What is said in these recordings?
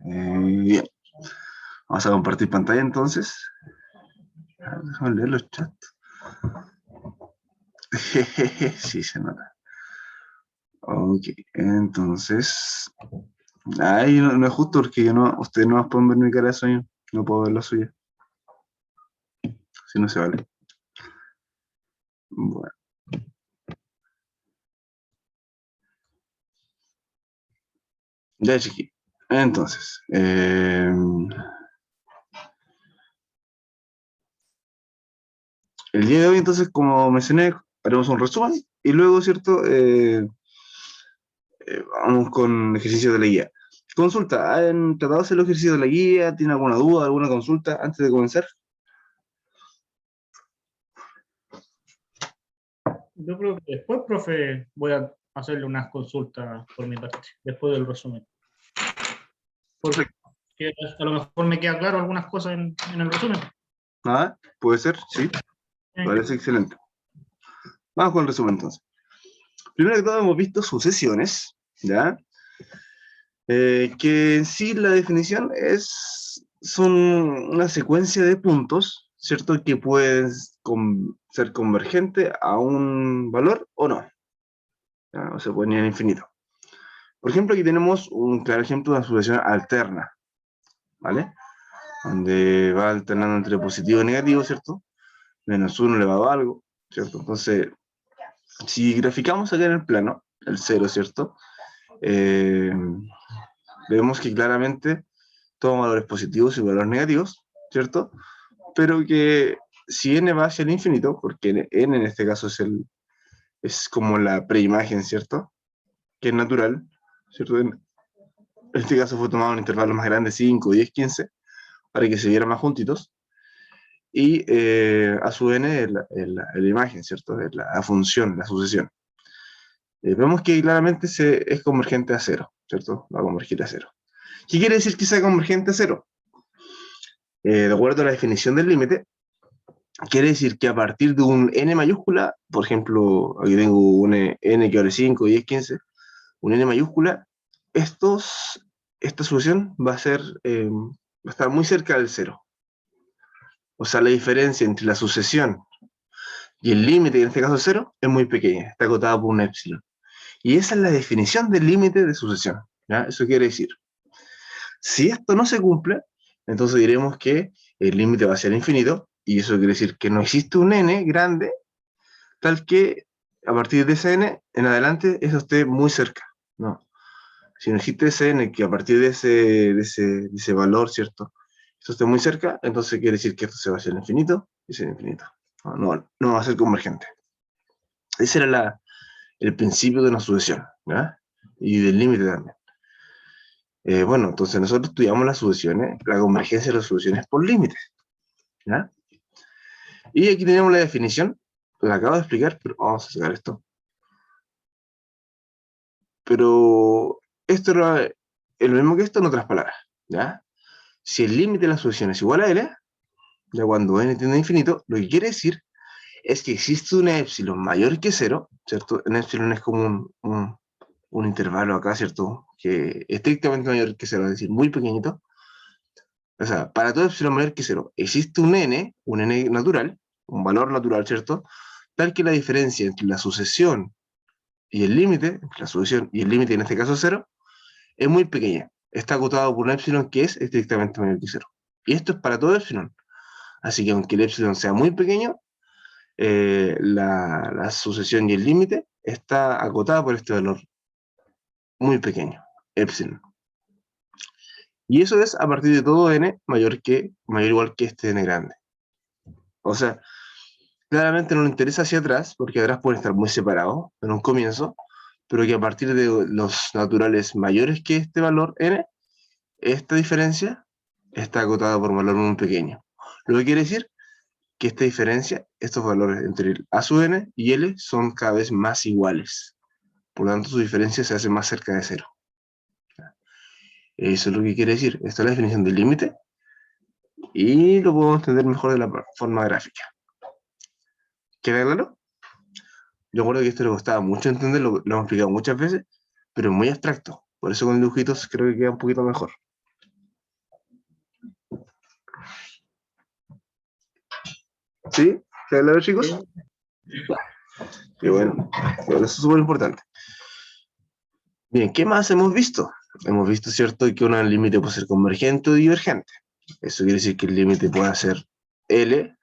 Bien. Vamos a compartir pantalla entonces. Déjame leer los chats. Sí, se nota. Ok, entonces. Ay, no es justo porque yo no, ustedes no pueden ver mi cara de sueño. No puedo ver la suya. Si no se vale. Bueno. Ya, chiqui. Entonces. El día de hoy, entonces, como mencioné, haremos un resumen y luego, ¿cierto? Vamos con el ejercicio de la guía. Consulta, ¿han tratado de hacer el ejercicio de la guía? ¿Tiene alguna duda, alguna consulta antes de comenzar? Yo creo que después, profe, voy a hacerle unas consultas por mi parte, después del resumen. Porque a lo mejor me queda claro algunas cosas en el resumen. ¿Nada? ¿Puede ser? Sí. Parece excelente. Vamos con el resumen entonces. Primero que todo hemos visto sucesiones, ¿ya? Que en sí la definición son una secuencia de puntos, ¿cierto? Que pueden ser convergente a un valor o no. ¿Ya? O se pueden ir al infinito. Por ejemplo, aquí tenemos un claro ejemplo de una sucesión alterna, ¿vale? Donde va alternando entre positivo y negativo, ¿cierto? Menos 1 elevado a algo, ¿cierto? Entonces, si graficamos acá en el plano, el 0, ¿cierto? Vemos que claramente toma valores positivos y valores negativos, ¿cierto? Pero que si n va hacia el infinito, porque n en este caso es como la preimagen, ¿cierto? Que es natural, ¿cierto? En este caso fue tomado un intervalo más grande, 5, 10, 15, para que se vieran más juntitos. Y a su n es la imagen, ¿cierto? Es la función, la sucesión. Vemos que claramente es convergente a 0, ¿cierto? Va a convergir a 0. ¿Qué quiere decir que sea convergente a 0? De acuerdo a la definición del límite, quiere decir que a partir de un n mayúscula, por ejemplo, aquí tengo un n que vale 5, 10, 15, un n mayúscula, esta solución va a estar muy cerca del 0. O sea, la diferencia entre la sucesión y el límite, en este caso 0, es muy pequeña, está acotada por un épsilon. Y esa es la definición del límite de sucesión, ¿ya? Eso quiere decir, si esto no se cumple, entonces diremos que el límite va a ser infinito, y eso quiere decir que no existe un n grande, tal que a partir de ese n en adelante eso esté muy cerca, ¿no? Si no existe ese n que a partir de ese valor, ¿cierto? Eso esté muy cerca, entonces quiere decir que esto se va a hacer infinito, y será infinito. No va a ser convergente. Ese era el principio de una sucesión, ¿ya? Y del límite también. Bueno, entonces nosotros estudiamos las sucesiones, la convergencia de las sucesiones por límites, ¿ya? Y aquí tenemos la definición, la acabo de explicar, pero vamos a sacar esto. Pero esto era lo mismo que esto en otras palabras, ¿ya? Si el límite de la sucesión es igual a L, ya cuando n tiende a infinito, lo que quiere decir es que existe un épsilon mayor que 0, ¿cierto? Un épsilon es como un intervalo acá, ¿cierto? Que es estrictamente mayor que 0, es decir, muy pequeñito. O sea, para todo epsilon mayor que 0, existe un n natural, un valor natural, ¿cierto? Tal que la diferencia entre la sucesión y el límite, entre la sucesión y el límite, en este caso 0, es muy pequeña. Está acotado por un épsilon que es estrictamente mayor que 0. Y esto es para todo épsilon. Así que aunque el épsilon sea muy pequeño, la sucesión y el límite está acotada por este valor muy pequeño, epsilon. Y eso es a partir de todo n mayor o igual que este n grande. O sea, claramente no nos interesa hacia atrás, porque atrás pueden estar muy separados en un comienzo, pero que a partir de los naturales mayores que este valor n, esta diferencia está acotada por un valor muy pequeño. Lo que quiere decir que esta diferencia, estos valores entre el a sub n y l son cada vez más iguales. Por lo tanto, su diferencia se hace más cerca de 0. Eso es lo que quiere decir. Esta es la definición del límite y lo podemos entender mejor de la forma gráfica. ¿Queda claro? Yo recuerdo que esto le costaba mucho entender, lo hemos explicado muchas veces, pero es muy abstracto. Por eso con dibujitos creo que queda un poquito mejor. ¿Sí? ¿Queda claro, chicos? Sí. Y bueno, eso es súper importante. Bien, ¿qué más hemos visto? Hemos visto, ¿cierto?, que un límite puede ser convergente o divergente. Eso quiere decir que el límite puede ser L,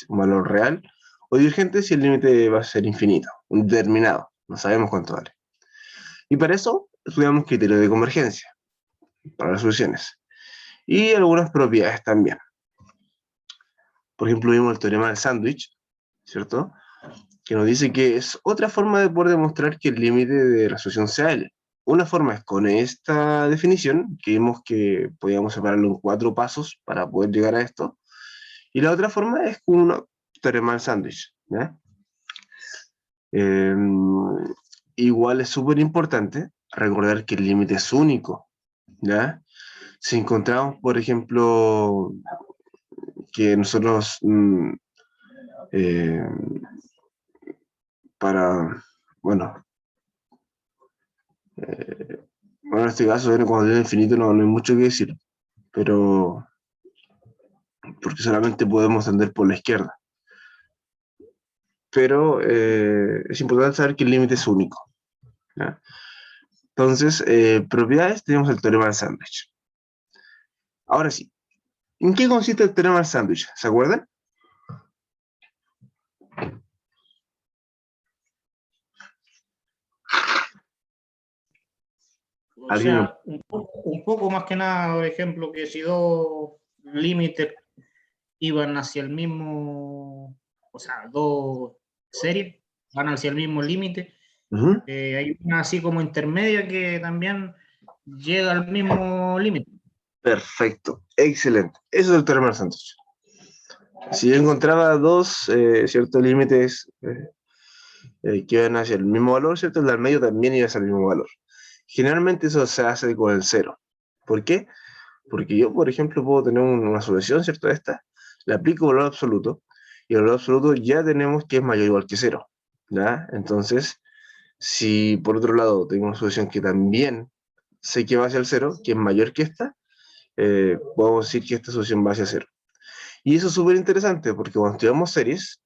un valor real, o divergente si el límite va a ser infinito, indeterminado, no sabemos cuánto vale. Y para eso estudiamos criterios de convergencia, para las soluciones, y algunas propiedades también. Por ejemplo, vimos el teorema del sándwich, ¿cierto?, que nos dice que es otra forma de poder demostrar que el límite de la solución sea L. Una forma es con esta definición, que vimos que podíamos separarlo en 4 pasos para poder llegar a esto, y la otra forma es con un teorema del sándwich, ¿ya? Igual es súper importante recordar que el límite es único, ¿ya? Si encontramos, por ejemplo, que nosotros para, bueno, en este caso, cuando tiene infinito no hay mucho que decir, pero porque solamente podemos tender por la izquierda. Pero es importante saber que el límite es único, ¿ya? Entonces, propiedades, tenemos el teorema del sándwich. Ahora sí, ¿en qué consiste el teorema del sándwich? ¿Se acuerdan? O sea, un poco más que nada, por ejemplo, que si dos límites iban hacia el mismo, o sea, dos series van hacia el mismo límite, hay una así como intermedia que también llega al mismo límite. Perfecto, excelente. Eso es el teorema del sándwich. Si yo encontraba dos ciertos límites que iban hacia el mismo valor, ¿cierto? El del medio también iba hacia el mismo valor. Generalmente eso se hace con el cero. ¿Por qué? Porque yo, por ejemplo, puedo tener una solución, ¿cierto? Esta, le aplico valor absoluto, y el valor absoluto ya tenemos que es mayor o igual que cero, ¿ya? Entonces, si por otro lado tengo una solución que también sé que va hacia el cero, que es mayor que esta, podemos decir que esta solución va hacia cero. Y eso es súper interesante, porque cuando estudiamos series,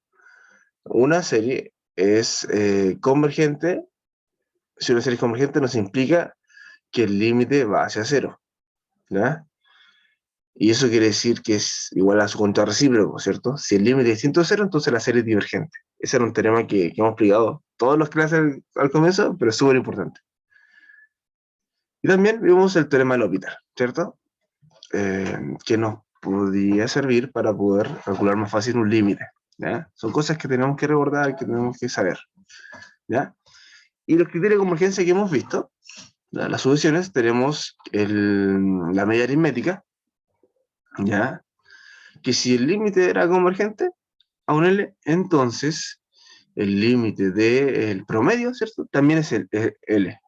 una serie es convergente. Si una serie es convergente, nos implica que el límite va hacia cero, ¿ya? Y eso quiere decir que es igual a su contrarrecíproco, ¿cierto? Si el límite es distinto de cero, entonces la serie es divergente. Ese era un teorema que hemos explicado todas las clases al comienzo, pero es súper importante. Y también vimos el teorema del L'Hopital, ¿cierto? Que nos podría servir para poder calcular más fácil un límite, ¿ya? Son cosas que tenemos que recordar, que tenemos que saber, ¿ya? Y los criterios de convergencia que hemos visto, las soluciones, tenemos la media aritmética, ¿ya? Que si el límite era convergente a un L, entonces el límite del promedio, ¿cierto? También es el L,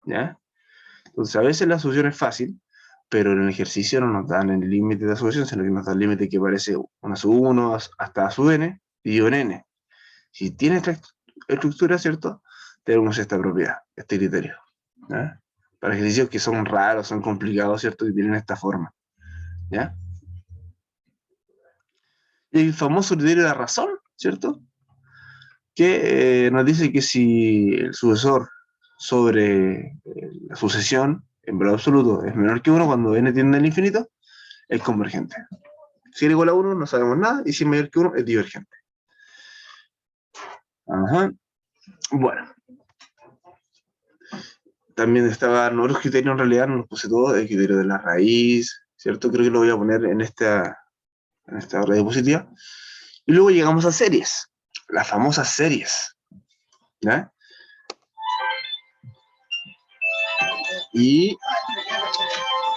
¿ya? Entonces a veces la solución es fácil, pero en el ejercicio no nos dan el límite de la solución, sino que nos dan el límite que parece 1 sub 1 hasta a sub n, dividido en n. Si tiene esta estructura, ¿cierto? Tenemos esta propiedad, este criterio, ¿ya? Para ejercicios que son raros, son complicados, ¿cierto? Y tienen esta forma, ¿ya? Y el famoso criterio de la razón, ¿cierto? Que nos dice que si el sucesor sobre la sucesión en valor absoluto es menor que 1 cuando n tiende al infinito, es convergente. Si era igual a 1 no sabemos nada, y si es mayor que 1 es divergente. Ajá. Bueno. También estaban otros criterios, en realidad no los puse todos, el criterio de la raíz, ¿cierto? Creo que lo voy a poner en esta red diapositiva. Y luego llegamos a series, las famosas series, ¿ya? Y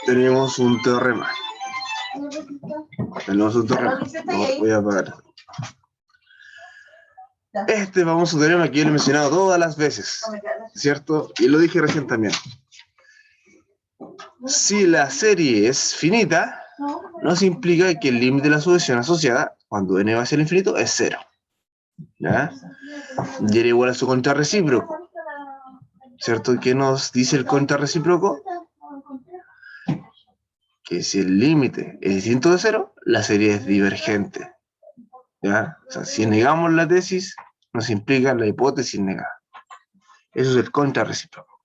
tenemos un teorema. Tenemos un teorema. No, voy a apagar. Este famoso teorema que yo lo he mencionado todas las veces, ¿cierto? Y lo dije recién también. Si la serie es finita, nos implica que el límite de la sucesión asociada, cuando n va hacia el infinito, es 0. ¿Ya? Y era igual a su contrarrecíproco. ¿Cierto? ¿Qué nos dice el contrarrecíproco? Que si el límite es distinto de 0, la serie es divergente. ¿ya? O sea, si negamos la tesis, nos implica la hipótesis negada. Eso es el contrarrecíproco.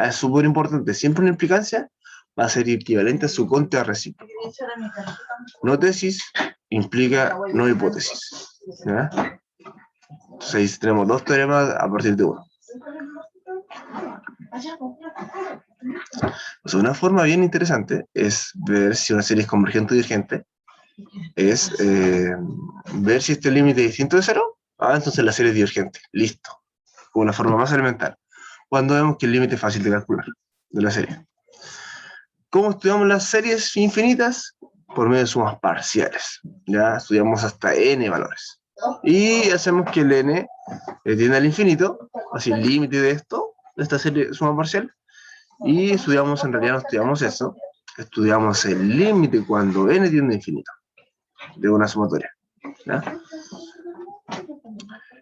Es súper importante. Siempre una implicancia va a ser equivalente a su contrarrecíproco. No tesis implica no hipótesis. ¿Ya? Entonces ahí tenemos dos teoremas a partir de uno. O sea, una forma bien interesante es ver si una serie es convergente o divergente. Es ver si este límite es distinto de cero. Entonces la serie es divergente. Listo. Una forma más elemental. Cuando vemos que el límite es fácil de calcular de la serie. ¿Cómo estudiamos las series infinitas? Por medio de sumas parciales. Ya estudiamos hasta n valores. Y hacemos que el n tienda al infinito, así el límite de esto, de esta serie suma parcial. Y estudiamos, en realidad no estudiamos eso, estudiamos el límite cuando n tiende a infinito de una sumatoria. ¿Ya?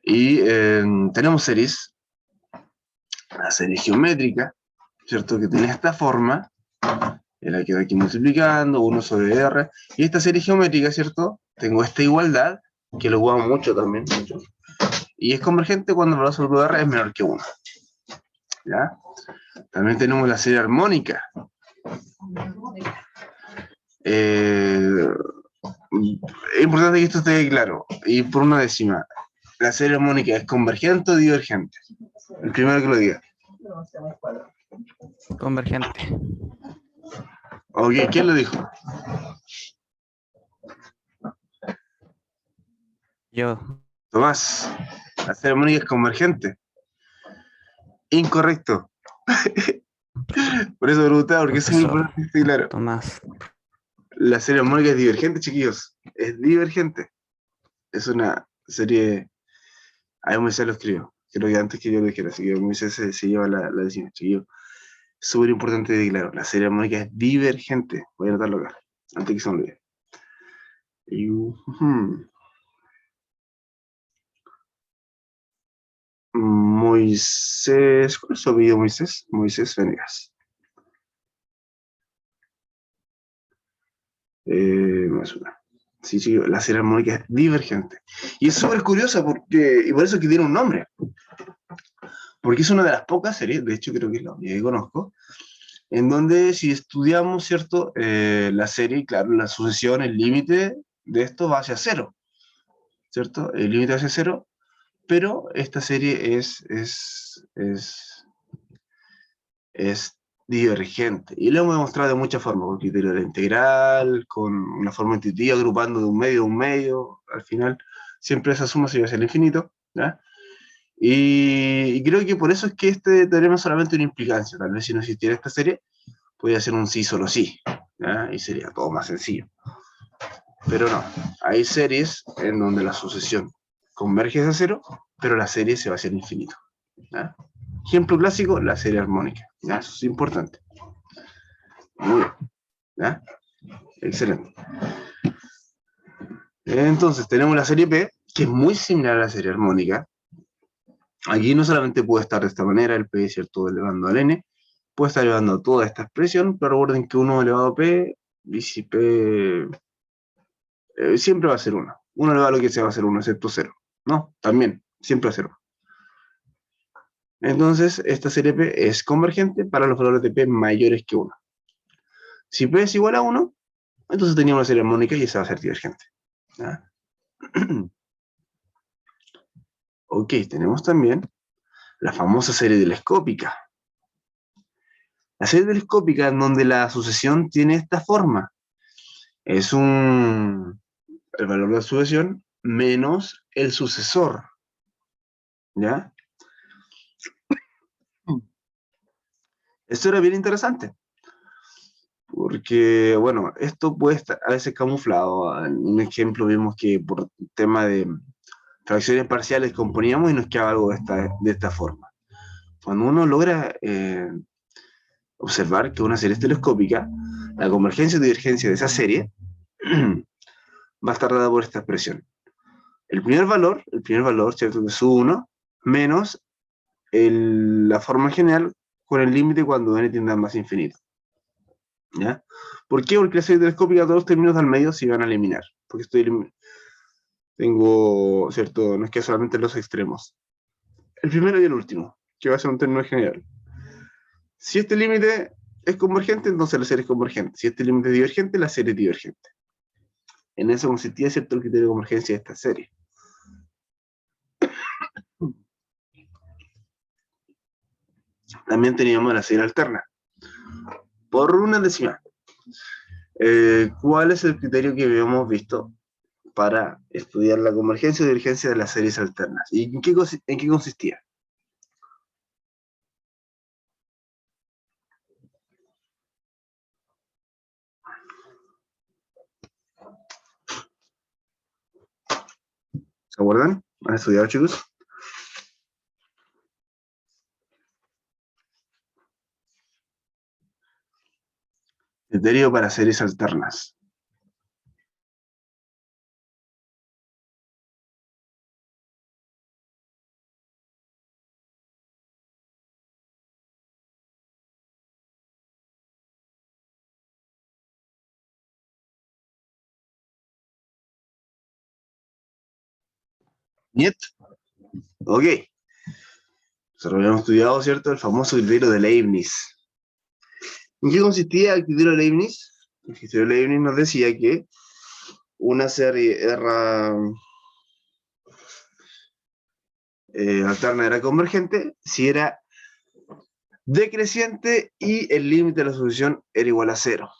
Y tenemos series, la serie geométrica, ¿cierto? Que tiene esta forma, en la que va aquí multiplicando, 1 sobre r, y esta serie geométrica, ¿cierto? Tengo esta igualdad, que lo jugamos mucho también, mucho, y es convergente cuando el valor absoluto de r es menor que 1. ¿Ya? También tenemos la serie armónica. Es importante que esto esté claro, y por una décima, ¿la serie armónica es convergente o divergente? El primero que lo diga. Convergente. Ok, ¿quién lo dijo? Yo. Tomás, la serie armónica es convergente. Incorrecto. Por eso preguntaba, porque eso es muy importante que esté claro. Tomás. La serie armónica es divergente, chiquillos. Es divergente. Es una serie... Ahí Moisés lo escribió. Creo que antes que yo lo dijera, así que Moisés se lleva la decisión, chiquillos. Súper importante de claro. La serie armónica es divergente. Voy a anotarlo acá, antes que se me olvide. Moisés, ¿cuál es su apellido, Moisés? Moisés Venegas. Más una. Sí, sí, la serie armónica es divergente. Y es súper curiosa porque, y por eso es que tiene un nombre. Porque es una de las pocas series, de hecho creo que es la única que conozco, en donde si estudiamos, ¿cierto? La serie, claro, la sucesión, el límite de esto va hacia cero, ¿cierto? El límite hacia cero, pero esta serie es divergente. Y lo hemos demostrado de muchas formas, con criterio de la integral, con una forma intuitiva, agrupando de un medio, al final, siempre esa suma se va hacia el infinito, ¿ya? Y creo que por eso es que este teorema es solamente una implicancia. Tal vez si no existiera esta serie, podría ser un sí solo sí, ¿ya? Y sería todo más sencillo. Pero no, hay series en donde la sucesión converge hacia cero, pero la serie se va hacia el infinito, ¿ya? Ejemplo clásico, la serie armónica, ¿ya? Eso es importante. Muy bien, ¿ya? Excelente. Entonces tenemos la serie P, que es muy similar a la serie armónica. Aquí no solamente puede estar de esta manera, el P, ¿cierto?, elevando al n, puede estar elevando toda esta expresión, pero recuerden que 1 elevado a P, y si P siempre va a ser 1. 1 elevado a lo que sea va a ser 1, excepto 0. ¿No? También, siempre va a ser 1. Entonces, esta serie P es convergente para los valores de P mayores que 1. Si P es igual a 1, entonces teníamos una serie armónica y esa va a ser divergente. ¿Ya? Ok, tenemos también la famosa serie telescópica. La serie telescópica en donde la sucesión tiene esta forma. Es el valor de la sucesión menos el sucesor. ¿Ya? Esto era bien interesante. Porque, bueno, esto puede estar a veces camuflado. En un ejemplo vimos que por tema de fracciones parciales componíamos y nos quedaba algo de esta forma. Cuando uno logra observar que una serie es telescópica, la convergencia y divergencia de esa serie va a estar dada por esta expresión. El primer valor, ¿cierto?, que es 1, menos la forma general con el límite cuando n tiende a más infinito. ¿Ya? ¿Por qué? Porque la serie telescópica todos los términos del medio se van a eliminar. Porque Tengo, ¿cierto? No es que solamente los extremos. El primero y el último, que va a ser un término general. Si este límite es convergente, entonces la serie es convergente. Si este límite es divergente, la serie es divergente. En eso consistía, ¿cierto?, el criterio de convergencia de esta serie. También teníamos la serie alterna. Por una décima. ¿Cuál es el criterio que habíamos visto para estudiar la convergencia o divergencia de las series alternas? ¿Y en qué consistía? ¿Se acuerdan? ¿Han estudiado, chicos? Criterio para series alternas. ¿Niet? Ok. Nosotros habíamos estudiado, ¿cierto?, el famoso criterio de Leibniz. ¿En qué consistía el criterio de Leibniz? El criterio de Leibniz nos decía que una serie alterna era convergente si era decreciente y el límite de la solución era igual a 0.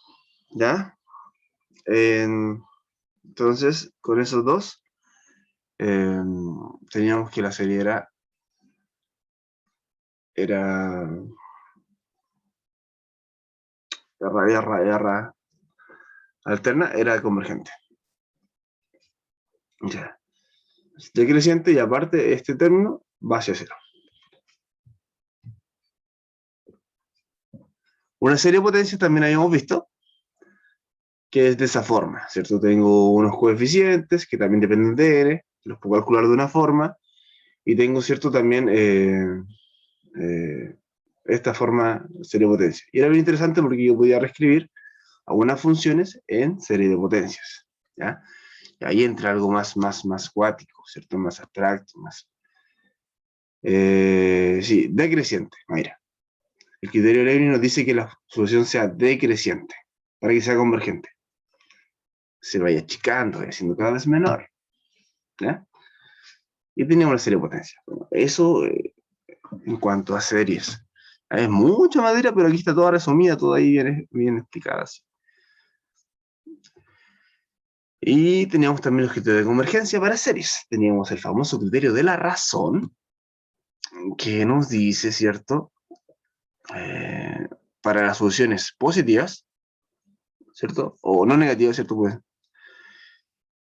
¿Ya? Entonces, con esos dos, teníamos que la serie era alterna, era convergente. Ya. Decreciente y aparte este término va hacia 0. Una serie de potencias también habíamos visto que es de esa forma, ¿cierto? Tengo unos coeficientes que también dependen de n, los puedo calcular de una forma, y tengo, ¿cierto?, también esta forma, serie de potencias. Y era bien interesante porque yo podía reescribir algunas funciones en serie de potencias, ¿ya? Y ahí entra algo más cuático, ¿cierto? Más abstracto, más... sí, decreciente, mira. El criterio de Leibniz nos dice que la solución sea decreciente para que sea convergente. Se vaya achicando, vaya siendo cada vez menor, ¿ya? Y teníamos la serie de potencias. Bueno, eso en cuanto a series. Es mucha madera, pero aquí está toda resumida, toda ahí bien explicada. Así. Y teníamos también los criterios de convergencia para series. Teníamos el famoso criterio de la razón, que nos dice, ¿cierto? Para las soluciones positivas, ¿cierto? O no negativas, ¿cierto? Pues.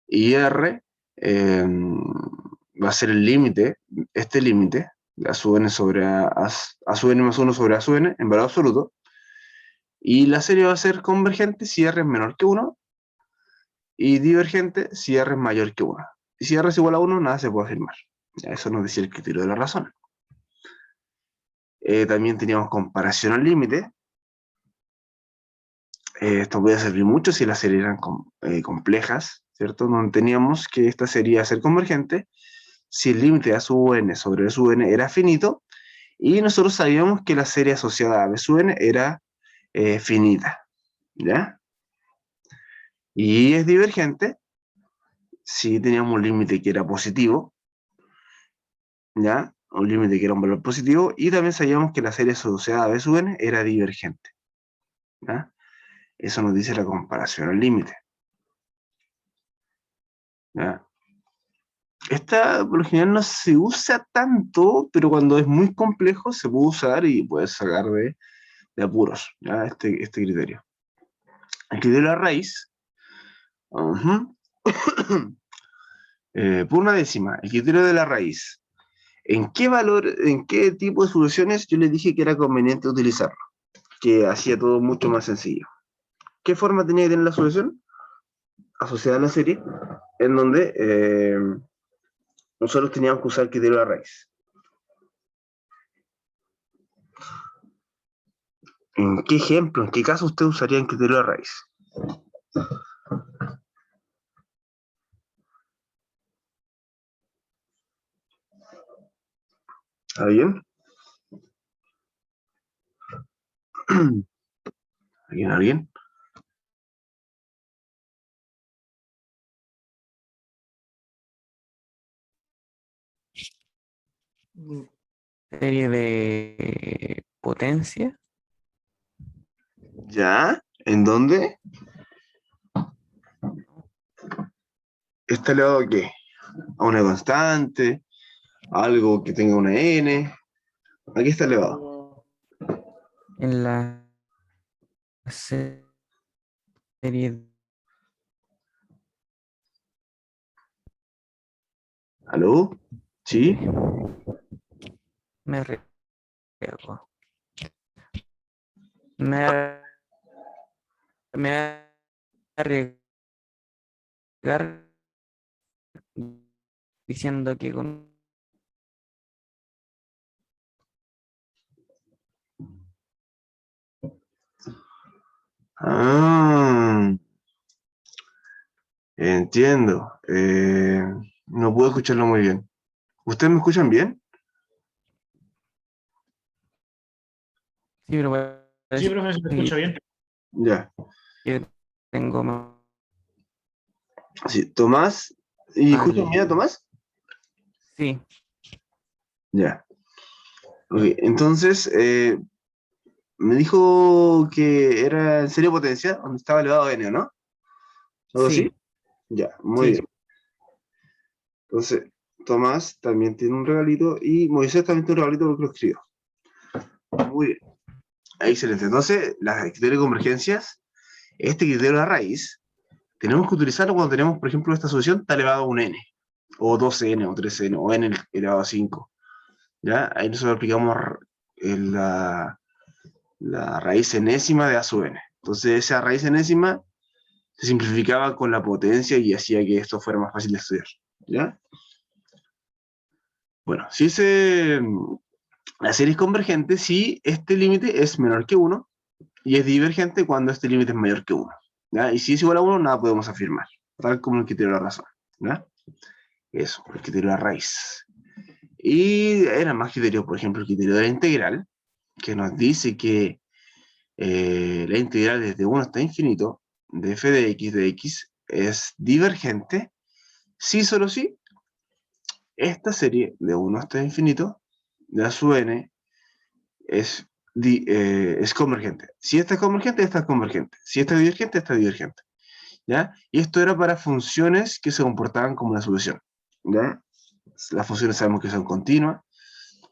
Y R va a ser el límite, este límite, a su n sobre a su n más 1 sobre a su n, en valor absoluto. Y la serie va a ser convergente si R es menor que 1 y divergente si R es mayor que 1. Y si R es igual a 1, nada se puede afirmar. Ya, eso nos decía el criterio de la razón. También teníamos comparación al límite. Esto puede servir mucho si las series eran complejas, ¿cierto? Donde teníamos que esta serie iba a ser convergente si el límite a sub n sobre b sub n era finito, y nosotros sabíamos que la serie asociada a b sub n era finita, ¿ya? Y es divergente si teníamos un límite que era positivo, ¿ya? Un límite que era un valor positivo, y también sabíamos que la serie asociada a b sub n era divergente, ¿ya? Eso nos dice la comparación al límite, ¿ya? Esta por lo general no se usa tanto, pero cuando es muy complejo se puede usar y puede sacar de apuros, ¿ya? Este criterio. El criterio de la raíz, por una décima, el criterio de la raíz. ¿En qué tipo de soluciones yo les dije que era conveniente utilizarlo? Que hacía todo mucho más sencillo. ¿Qué forma tenía que tener la solución? Asociada a la serie, en donde nosotros teníamos que usar el criterio de la raíz. ¿En qué ejemplo, en qué caso usted usaría el criterio de la raíz? ¿Alguien? ¿Alguien? Serie de potencia. ¿Ya? ¿En dónde? ¿Está elevado a qué? ¿A una constante? ¿A algo que tenga una n? ¿A qué está elevado? En la serie. ¿Aló? ¿Sí? Me arriesgo. Me, me voy a arriesgar diciendo que con Ah, entiendo. No puedo escucharlo muy bien. ¿Ustedes me escuchan bien? sí, pero Sí, parece profe, se me que escucha bien. Ya. yo tengo Sí, Tomás. ¿Y escuchan mal. bien a Tomás? Sí, Ya. Ok, entonces, me dijo que era en serie potencia, donde estaba elevado n, ¿no? ¿Algo así? sí, Ya, muy sí. bien. Entonces, Tomás también tiene un regalito y Moisés también tiene un regalito porque lo escribió. Muy bien. Excelente. Entonces, las criterios de convergencias, este criterio de la raíz, tenemos que utilizarlo cuando tenemos, por ejemplo, esta solución está elevado a un n, o 2n, o 3n, o n elevado a 5. ¿Ya? Ahí nosotros aplicamos la raíz enésima de a sub n. Entonces, esa raíz enésima se simplificaba con la potencia y hacía que esto fuera más fácil de estudiar. ¿Ya? Bueno, si la serie es convergente, si este límite es menor que 1 y es divergente cuando este límite es mayor que 1. ¿Ya? Y si es igual a 1, nada podemos afirmar, tal como el criterio de la razón. ¿Ya? Eso, el criterio de la raíz. Y era más criterio, por ejemplo, el criterio de la integral, que nos dice que la integral desde 1 hasta infinito de f de x es divergente si solo si esta serie de 1 hasta infinito de a sub n es convergente. Si esta es convergente. Si esta es divergente, esta es divergente. ¿Ya? Y esto era para funciones que se comportaban como una solución. ¿Ya? Las funciones sabemos que son continuas,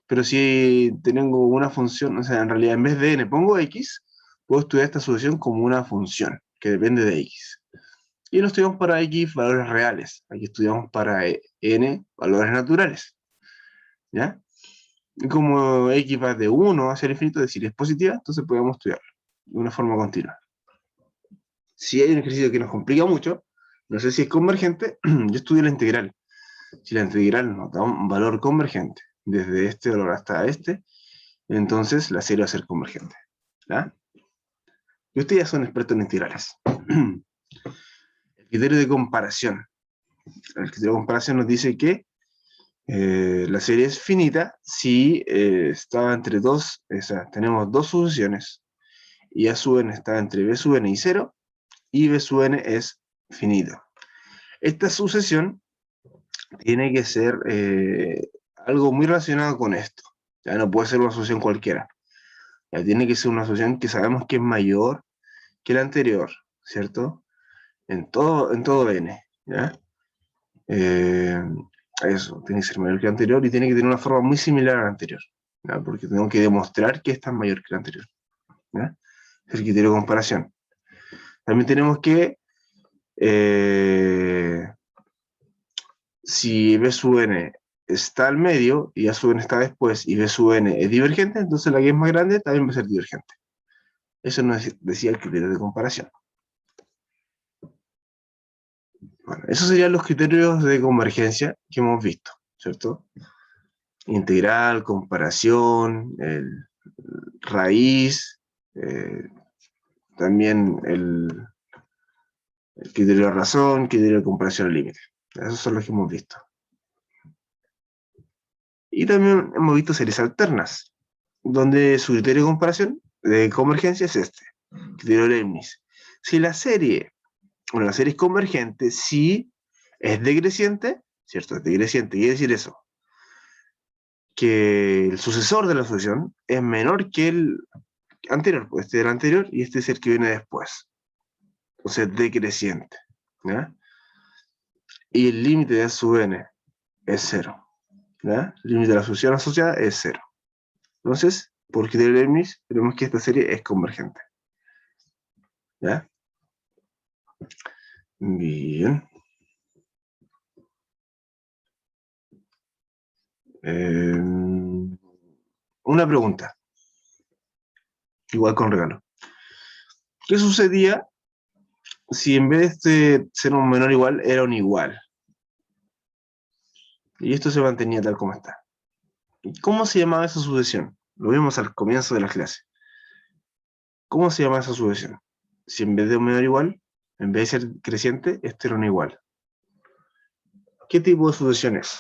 pero si tengo una función, o sea, en realidad en vez de n pongo x, puedo estudiar esta solución como una función que depende de x. Y no estudiamos para x valores reales, aquí estudiamos para n valores naturales. ¿Ya? Y como x va de 1 hacia el infinito, es decir, es positiva, entonces podemos estudiarlo de una forma continua. Si hay un ejercicio que nos complica mucho, no sé si es convergente, yo estudio la integral. Si la integral nos da un valor convergente desde este valor hasta este, entonces la serie va a ser convergente. ¿Ya? Y ustedes ya son expertos en integrales. El criterio de comparación. El criterio de comparación nos dice que la serie es finita si está entre dos, o sea, tenemos dos sucesiones y A sub n está entre B sub n y 0 y B sub n es finito. Esta sucesión tiene que ser algo muy relacionado con esto. Ya no puede ser una sucesión cualquiera. Ya tiene que ser una sucesión que sabemos que es mayor que la anterior, ¿cierto? En todo n, ¿ya? Eh, eso, tiene que ser mayor que la anterior y tiene que tener una forma muy similar a la anterior, ¿ya? Porque tengo que demostrar que esta es mayor que la anterior, ¿ya? Es el criterio de comparación. También tenemos que, si B sub n está al medio y A sub n está después y B sub n es divergente, entonces la que es más grande también va a ser divergente. Eso nos decía el criterio de comparación. Bueno, esos serían los criterios de convergencia que hemos visto, ¿cierto? Integral, comparación, raíz, también el criterio de razón, criterio de comparación al límite. Esos son los que hemos visto. Y también hemos visto series alternas, donde su criterio de comparación, de convergencia, es este, criterio de Leibniz. Si la serie es convergente, si es decreciente, ¿cierto? Es decreciente, quiere decir eso, que el sucesor de la sucesión es menor que el anterior, pues este es el anterior y este es el que viene después. Entonces, decreciente, ¿ya? Y el límite de A sub n es 0, ¿ya? El límite de la sucesión asociada es 0. Entonces, por criterio de Leibniz, tenemos que esta serie es convergente, ¿ya? Bien. Una pregunta, igual con regalo. ¿Qué sucedía si en vez de ser un menor igual, era un igual? Y esto se mantenía tal como está. ¿Cómo se llamaba esa sucesión? Lo vimos al comienzo de la clase. ¿Cómo se llama esa sucesión? Si en vez de un menor igual, en vez de ser creciente, este era un igual. ¿Qué tipo de sucesión es?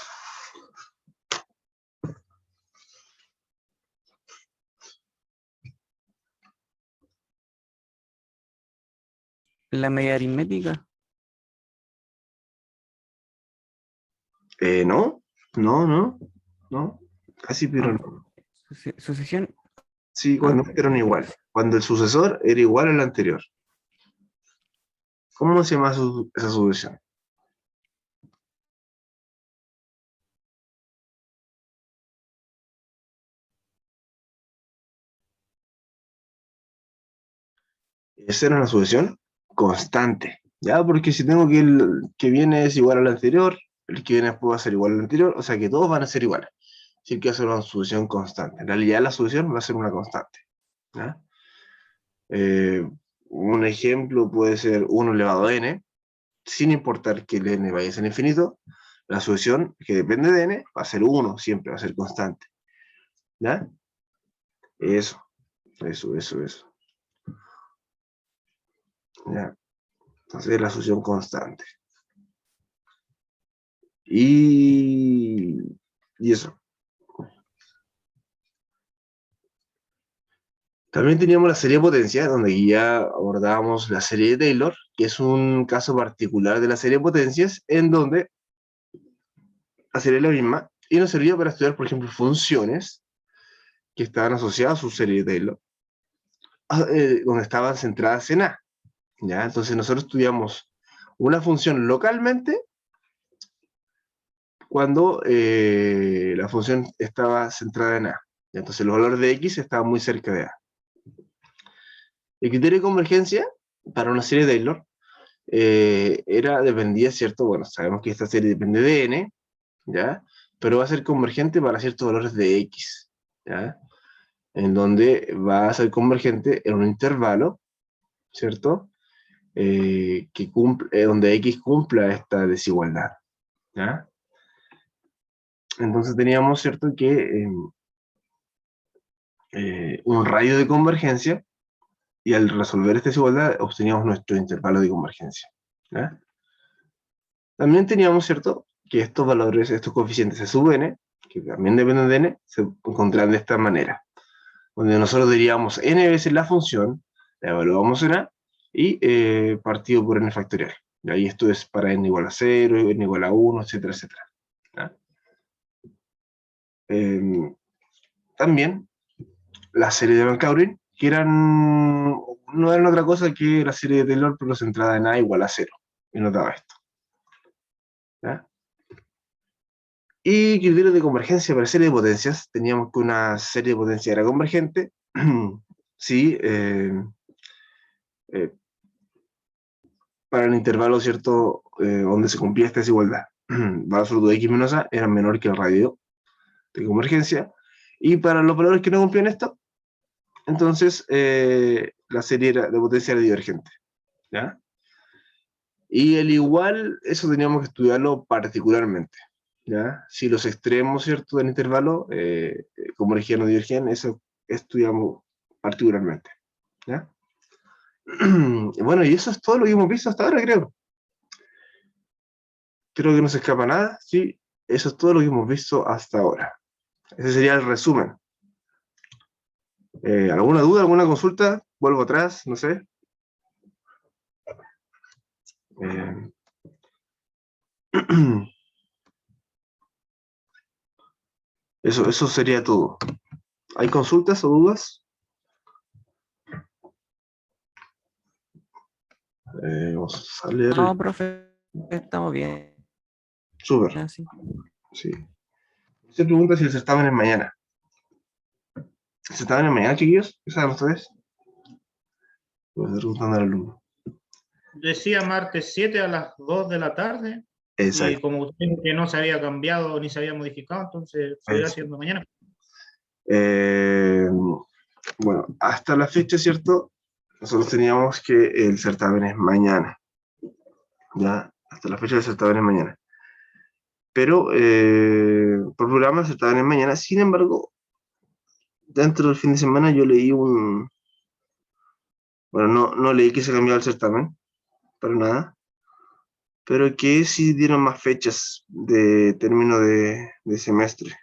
La media aritmética. No, no. Casi, pero no. Sucesión. Sí, cuando era un igual. Cuando el sucesor era igual al anterior. ¿Cómo se llama esa sucesión? Esa era una sucesión constante, ¿ya? Porque si tengo que el que viene es igual al anterior, el que viene después va a ser igual al anterior, o sea que todos van a ser iguales. Así que va a ser una sucesión constante. En realidad la sucesión va a ser una constante, ¿ya? Un ejemplo puede ser 1 elevado a n, sin importar que el n vaya a ser infinito, la sucesión que depende de n va a ser 1, siempre va a ser constante, ¿ya? Eso. ¿Ya? Entonces la sucesión constante. Y eso. También teníamos la serie de potencia, donde ya abordábamos la serie de Taylor, que es un caso particular de la serie de potencias, en donde la serie es la misma, y nos servía para estudiar, por ejemplo, funciones que estaban asociadas a su serie de Taylor, donde estaban centradas en A. ¿Ya? Entonces nosotros estudiamos una función localmente cuando la función estaba centrada en A. ¿Ya? Entonces los valores de X estaban muy cerca de A. El criterio de convergencia para una serie de Taylor dependía, ¿cierto? Bueno, sabemos que esta serie depende de n, ¿ya? Pero va a ser convergente para ciertos valores de x, ¿ya? En donde va a ser convergente en un intervalo, ¿cierto? Donde x cumpla esta desigualdad, ¿ya? Entonces teníamos, ¿cierto? Que un radio de convergencia, y al resolver esta desigualdad obteníamos nuestro intervalo de convergencia, ¿ya? También teníamos, ¿cierto?, que estos valores, estos coeficientes de sub n, que también dependen de n, se encontrarán de esta manera, donde nosotros diríamos n veces la función, la evaluamos en a, y partido por n factorial. Y ahí esto es para n igual a 0, n igual a 1, etcétera, etcétera. También la serie de Van-Caurin, que no eran otra cosa que la serie de Taylor, pero centrada en a igual a 0, y nos daba esto. ¿Ya? Y criterios de convergencia para serie de potencias. Teníamos que una serie de potencias era convergente si para el intervalo, ¿cierto?, donde se cumplía esta desigualdad. Valor absoluto de x menos a era menor que el radio de convergencia. Y para los valores que no cumplían esto, entonces la serie de potencia era divergente, ¿ya? Y el igual, eso teníamos que estudiarlo particularmente, ¿ya? Si los extremos, ¿cierto?, del intervalo convergían o divergían, eso estudiamos particularmente, ¿ya? Bueno, y eso es todo lo que hemos visto hasta ahora, creo. Creo que no se escapa nada, sí, eso es todo lo que hemos visto hasta ahora. Ese sería el resumen. ¿Alguna duda, alguna consulta? Vuelvo atrás, no sé. Eso sería todo. ¿Hay consultas o dudas? Vamos a leer. No, profe, estamos bien. Súper, Así. sí. Se pregunta si el certamen es mañana. ¿El certamen es mañana, chiquillos? ¿Qué saben ustedes? Voy a estar preguntando al alumno. Decía martes 7 a las 2 de la tarde. Y Exacto. como usted dijo que no se había cambiado ni se había modificado, entonces seguirá siendo mañana. Bueno, hasta la fecha, ¿cierto? Nosotros teníamos que el certamen es mañana. Ya, hasta la fecha del certamen es mañana. Pero por programa el certamen es mañana. Sin embargo, dentro del fin de semana yo leí un... Bueno, no leí que se cambiaba el certamen, para nada, pero que sí dieron más fechas de término de semestre,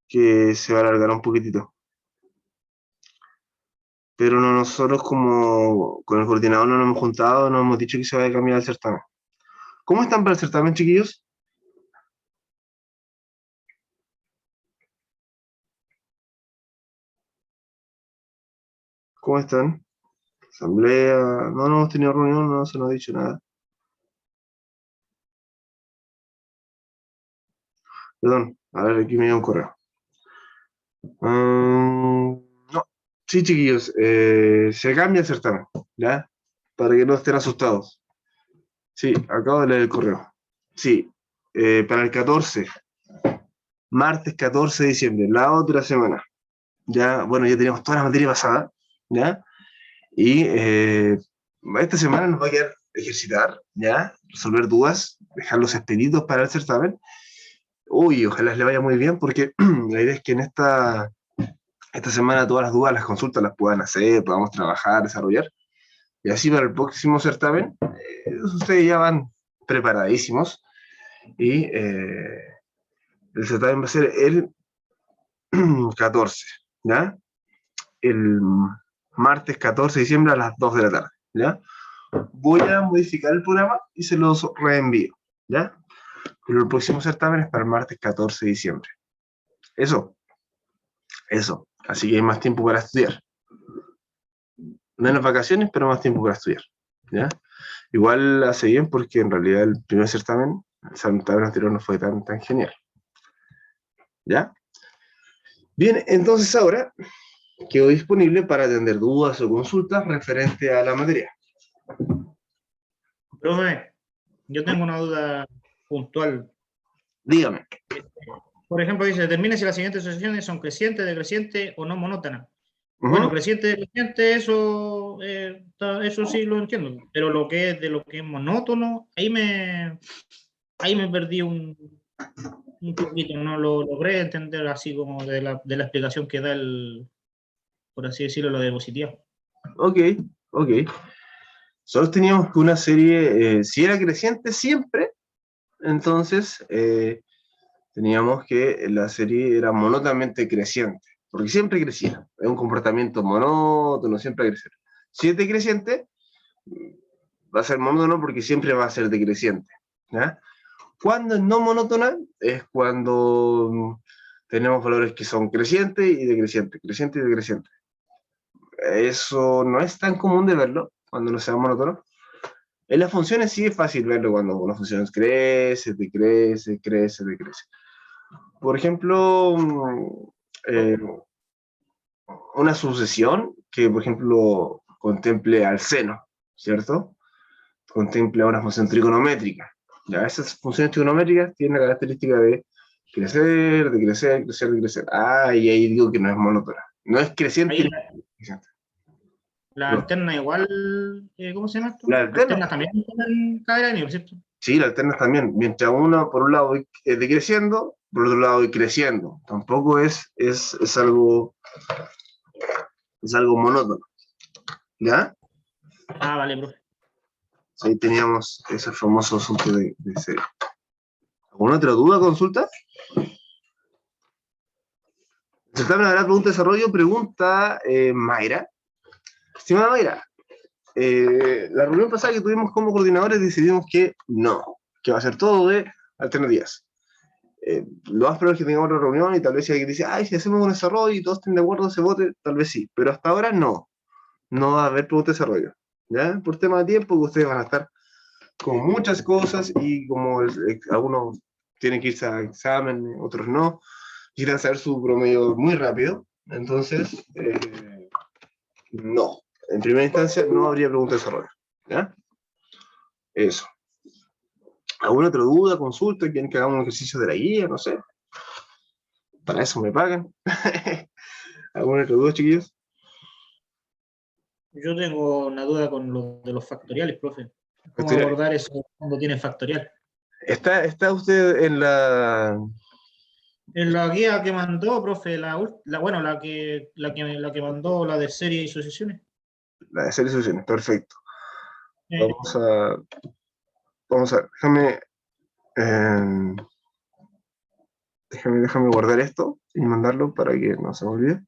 que se va a alargar un poquitito. Pero no, nosotros como con el coordinador no nos hemos juntado, nos hemos dicho que se va a cambiar el certamen. ¿Cómo están para el certamen, chiquillos? ¿Cómo están? Asamblea, no hemos tenido reunión, no se nos ha dicho nada. Perdón, a ver, aquí me llega un correo. No, sí, chiquillos, se cambia el certamen, ¿ya? Para que no estén asustados. Sí, acabo de leer el correo. Sí, para el 14, martes 14 de diciembre, la otra semana. Ya, bueno, ya teníamos toda la materia pasada, ¿ya? Y esta semana nos va a quedar ejercitar, ¿ya? Resolver dudas, dejar los expeditos para el certamen. Uy, ojalá le vaya muy bien, porque la idea es que en esta semana todas las dudas, las consultas las puedan hacer, podamos trabajar, desarrollar. Y así para el próximo certamen, ustedes ya van preparadísimos. Y el certamen va a ser el 14, ¿ya? El martes 14 de diciembre a las 2 de la tarde, ¿ya? Voy a modificar el programa y se los reenvío, ¿ya? Pero el próximo certamen es para el martes 14 de diciembre. Eso. Así que hay más tiempo para estudiar. Menos vacaciones, pero más tiempo para estudiar, ¿ya? Igual hace bien porque en realidad el primer certamen, el certamen anterior no fue tan genial, ¿ya? Bien, entonces ahora quedo disponible para atender dudas o consultas referente a la materia. Profe, yo tengo una duda puntual. Dígame. Por ejemplo, dice, determine si las siguientes sucesiones son crecientes, decrecientes o no monótonas. Bueno, Uh-huh. creciente, decreciente, eso sí lo entiendo, pero lo que es monótono, ahí me perdí un poquito, no lo logré entender así como de la explicación que da por así decirlo, la diapositiva. Ok. Solo teníamos que una serie, si era creciente siempre, entonces teníamos que la serie era monótonamente creciente, porque siempre crecía. Es un comportamiento monótono, siempre a crecer. Si es decreciente, va a ser monótono porque siempre va a ser decreciente, ¿ya? Cuando es no monótona es cuando tenemos valores que son crecientes y decrecientes, creciente y decreciente. Eso no es tan común de verlo cuando no sea monótono. En las funciones sí es fácil verlo cuando una función crece, decrece, crece, decrece. Por ejemplo, una sucesión que, por ejemplo, contemple al seno, ¿cierto? Contemple una función trigonométrica. Ya, esas funciones trigonométricas tienen la característica de crecer, decrecer, crecer, decrecer. Ah, y ahí digo que no es monótona. No es creciente. Ahí la No. alterna igual, ¿cómo se llama esto? La alterna, Alternas también pueden caer años, ¿cierto? sí, la alterna también. Mientras uno, por un lado, va decreciendo, por otro lado, va creciendo. Tampoco es algo monótono. ¿Ya? Ah, vale, profe. Ahí teníamos ese famoso asunto de serie. ¿Alguna otra duda, consulta? Certamen habrá pregunta de desarrollo, pregunta Mayra. Estimada Mayra, la reunión pasada que tuvimos como coordinadores decidimos que no, que va a ser todo de alternativas. Lo más probable es que tengamos otra reunión y tal vez si alguien dice, ay, si hacemos un desarrollo y todos estén de acuerdo, se vote, tal vez sí, pero hasta ahora no, no va a haber preguntas de desarrollo, ¿ya? Por tema de tiempo, que ustedes van a estar con muchas cosas y como algunos tienen que irse a examen, otros no, quieren saber su promedio muy rápido, entonces, no, en primera instancia no habría preguntas de desarrollo, ¿ya? Eso. ¿Alguna otra duda, consulta? ¿Quieren que hagamos un ejercicio de la guía? No sé. Para eso me pagan. ¿Alguna otra duda, chiquillos? Yo tengo una duda con lo de los factoriales, profe. ¿Cómo Factoriales. abordar eso cuando tiene factorial? ¿Está usted en la... En la guía que mandó, profe, bueno, la que mandó la de serie y sucesiones. la de series y soluciones? Perfecto. Eh, Vamos a ver. Déjame guardar esto y mandarlo para que no se me olvide.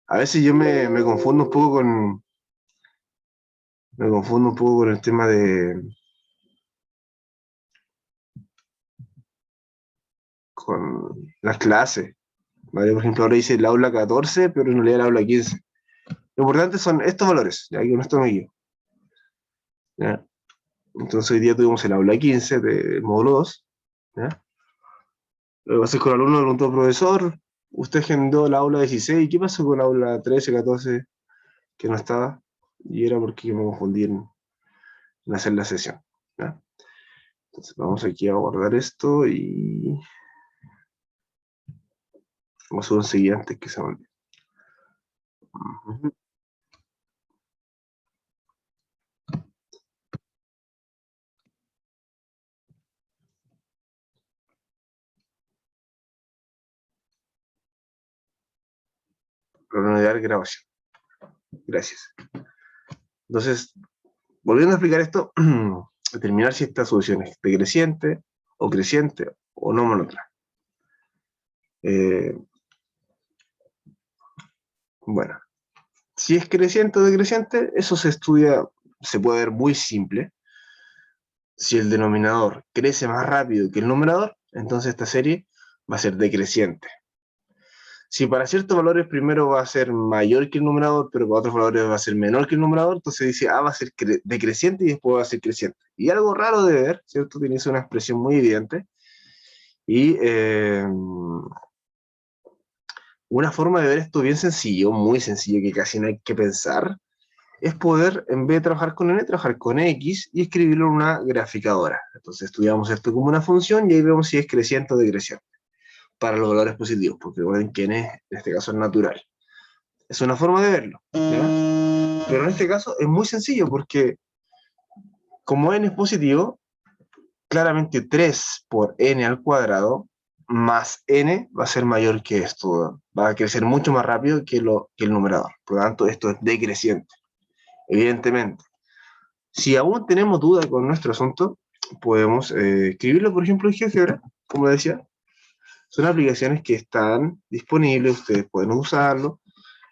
A veces yo me confundo un poco con... Me confundo un poco con el tema de... con las clases. ¿Vale? Por ejemplo, ahora dice el aula 14, pero en realidad el aula 15. Lo importante son estos valores, ya que con esto me guío. ¿Ya? Entonces hoy día tuvimos el aula 15 de módulo 2. ¿Ya? Lo que pasa es que el alumno le preguntó al profesor, usted agendó el aula 16, ¿qué pasó con el aula 13, 14 que no estaba? Y era porque yo me confundí en hacer la sesión. ¿Ya? Entonces vamos aquí a guardar esto y vamos a hacer un seguir antes que se me olvide. Cronoidal grabación. Gracias. Entonces, volviendo a explicar esto, determinar si esta solución es decreciente o no monótona. Bueno, si es creciente o decreciente, eso se estudia, se puede ver muy simple. Si el denominador crece más rápido que el numerador, entonces esta serie va a ser decreciente. Si para ciertos valores primero va a ser mayor que el numerador, pero para otros valores va a ser menor que el numerador, entonces dice, va a ser decreciente y después va a ser creciente. Y algo raro de ver, ¿cierto? Tiene una expresión muy evidente. Y una forma de ver esto bien sencillo, muy sencillo, que casi no hay que pensar, es poder, en vez de trabajar con n, trabajar con x y escribirlo en una graficadora. Entonces estudiamos esto como una función y ahí vemos si es creciente o decreciente para los valores positivos, porque recuerden que n en este caso es natural. Es una forma de verlo, ¿ya? Pero en este caso es muy sencillo porque como n es positivo, claramente 3 por n al cuadrado más n va a ser mayor que esto, va a crecer mucho más rápido que el numerador. Por lo tanto, esto es decreciente, evidentemente. Si aún tenemos duda con nuestro asunto, podemos escribirlo, por ejemplo, en GeoGebra, como decía. Son aplicaciones que están disponibles, ustedes pueden usarlo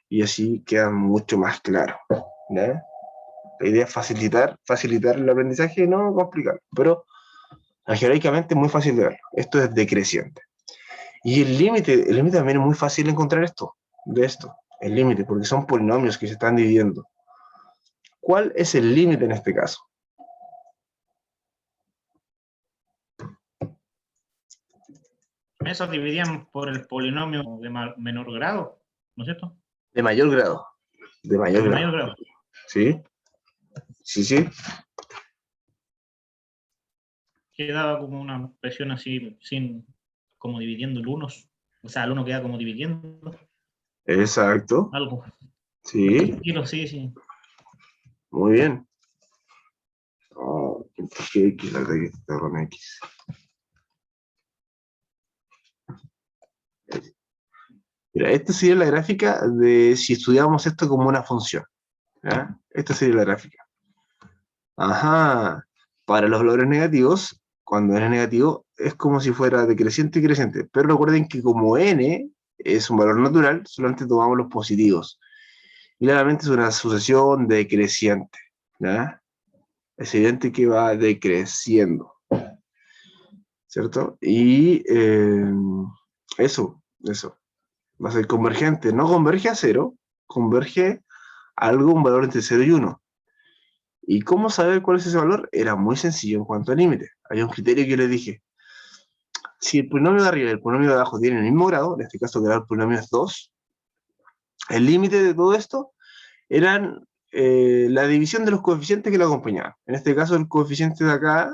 y así queda mucho más claro, ¿ya? La idea es facilitar el aprendizaje y no complicarlo, pero algebraicamente es muy fácil de ver. Esto es decreciente. Y el límite también es muy fácil de encontrar el límite, porque son polinomios que se están dividiendo. ¿Cuál es el límite en este caso? Eso dividían por el polinomio de menor grado, ¿no es cierto? De mayor grado. De mayor De grado. mayor grado. ¿Sí? Sí. Quedaba como una expresión así, como dividiendo el 1. O sea, el 1 queda como dividiendo Exacto. algo. Sí. Sí. Muy bien. Oh, ¿qué X? La verdad que está con X. Mira, esta sería la gráfica de si estudiamos esto como una función. ¿Ya? Esta sería la gráfica. Ajá. Para los valores negativos, cuando n es negativo, es como si fuera decreciente y creciente. Pero recuerden que como n es un valor natural, solamente tomamos los positivos. Y claramente es una sucesión decreciente, ¿ya? Es evidente que va decreciendo, ¿cierto? Y eso. Va a ser convergente. No converge a 0, converge a algo, un valor entre 0 y 1. ¿Y cómo saber cuál es ese valor? Era muy sencillo en cuanto al límite. Hay un criterio que les dije. Si el polinomio de arriba y el polinomio de abajo tienen el mismo grado, en este caso que el polinomio es 2, el límite de todo esto eran la división de los coeficientes que lo acompañaban. En este caso, el coeficiente de acá,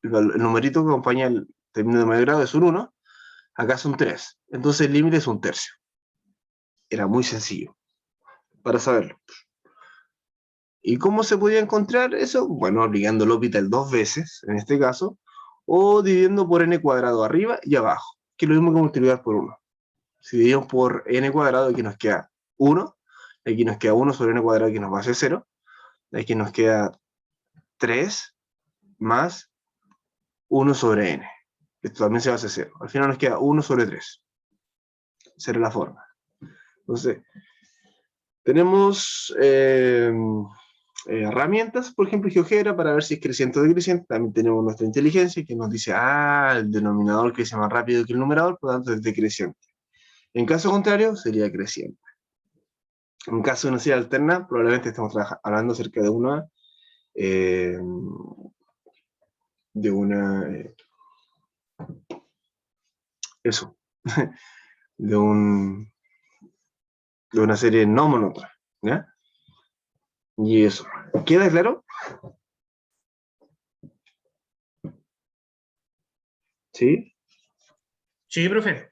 el numerito que acompaña el término de mayor grado es un 1, acá son 3. Entonces el límite es un tercio. Era muy sencillo para saberlo. ¿Y cómo se podía encontrar eso? Bueno, aplicando el L'Hopital 2 veces, en este caso, o dividiendo por n cuadrado arriba y abajo, que es lo mismo que multiplicar por 1. Si dividimos por n cuadrado, aquí nos queda 1, aquí nos queda 1 sobre n cuadrado, que nos va a hacer 0, aquí nos queda 3 más 1 sobre n. Esto también se va a hacer 0. Al final nos queda 1 sobre 3. Esa era la forma. Entonces, tenemos herramientas, por ejemplo, GeoGebra, para ver si es creciente o decreciente. También tenemos nuestra inteligencia, que nos dice, el denominador crece más rápido que el numerador, por lo tanto es decreciente. En caso contrario, sería creciente. En caso de una serie alterna, probablemente estamos hablando acerca de una eso, de una serie no monótona, ¿ya? Y eso, ¿queda claro? ¿Sí? Sí, profe.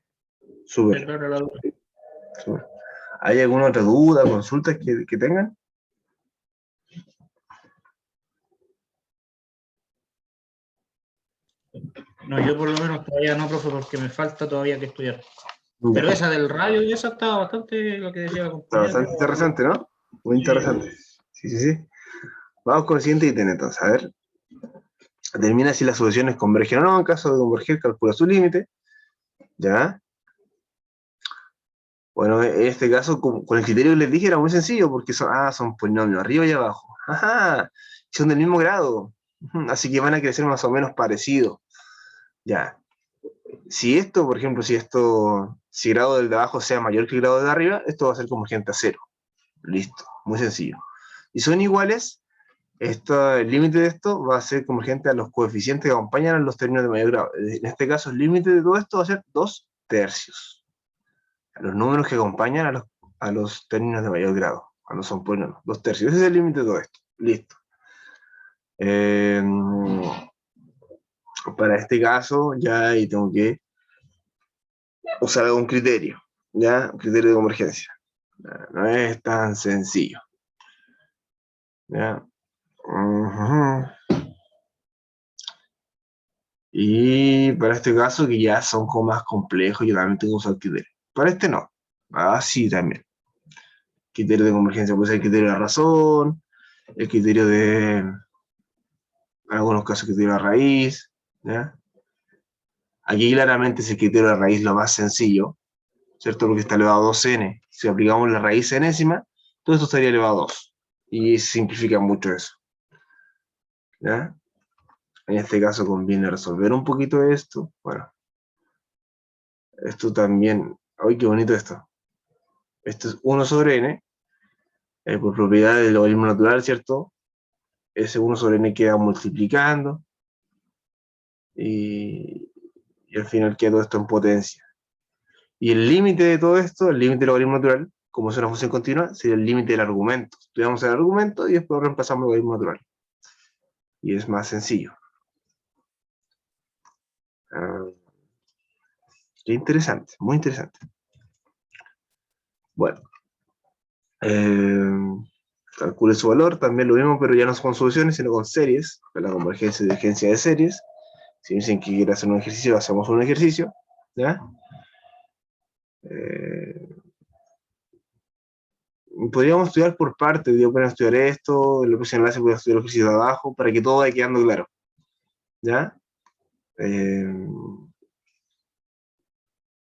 Súper. Claro, la duda. Súper. ¿Hay alguna otra duda, consulta que tengan? No, yo por lo menos todavía no, profe, porque me falta todavía que estudiar. Pero esa del radio y esa estaba bastante lo que decía la Está compañera. bastante interesante, ¿no? Muy Sí. interesante. Sí. Vamos con el siguiente ítem, entonces. A ver. Determina si las soluciones convergen o no. En caso de converger, calcula su límite. ¿Ya? Bueno, en este caso, con el criterio que les dije, era muy sencillo, porque son polinomios arriba y abajo. ¡Ajá! Son del mismo grado. Así que van a crecer más o menos parecido. Ya. Si esto, por ejemplo, si el grado del de abajo sea mayor que el grado de arriba, esto va a ser convergente a 0. Listo. Muy sencillo. Y son iguales, el límite de esto va a ser convergente a los coeficientes que acompañan a los términos de mayor grado. En este caso, el límite de todo esto va a ser 2 tercios. A los números que acompañan a los términos de mayor grado, cuando son polinomios, 2 tercios. Ese es el límite de todo esto. Listo. Para este caso, ya ahí tengo que usar algún criterio, ¿ya? Un criterio de convergencia. No es tan sencillo. ¿Ya? Y para este caso, que ya son como más complejos, yo también tengo que usar criterio. Para este no. Sí, también. Criterio de convergencia puede ser el criterio de la razón, el criterio de, en algunos casos, criterio de la raíz. ¿Ya? Aquí claramente es el criterio de la raíz lo más sencillo, ¿cierto? Porque está elevado a 2n. Si aplicamos la raíz enésima, todo esto estaría elevado a 2. Y simplifica mucho eso. ¿Ya? En este caso conviene resolver un poquito esto. Bueno, esto también, ¡ay, qué bonito esto! Esto es 1 sobre n, por propiedad del logaritmo natural, ¿cierto? Ese 1 sobre n queda multiplicando, y al final queda todo esto en potencia. Y el límite de todo esto, el límite del logaritmo natural, como es una función continua, sería el límite del argumento. Estudiamos el argumento y después reemplazamos el logaritmo natural. Y es más sencillo. Qué interesante, muy interesante. Bueno. Calcule su valor, también lo mismo, pero ya no con soluciones, sino con series, con la convergencia y divergencia de series. Si dicen que quiere hacer un ejercicio, hacemos un ejercicio, ¿ya? Podríamos estudiar por partes, yo puedo estudiar esto, en la próxima clase puedo estudiar el ejercicio de abajo, para que todo vaya quedando claro, ¿ya?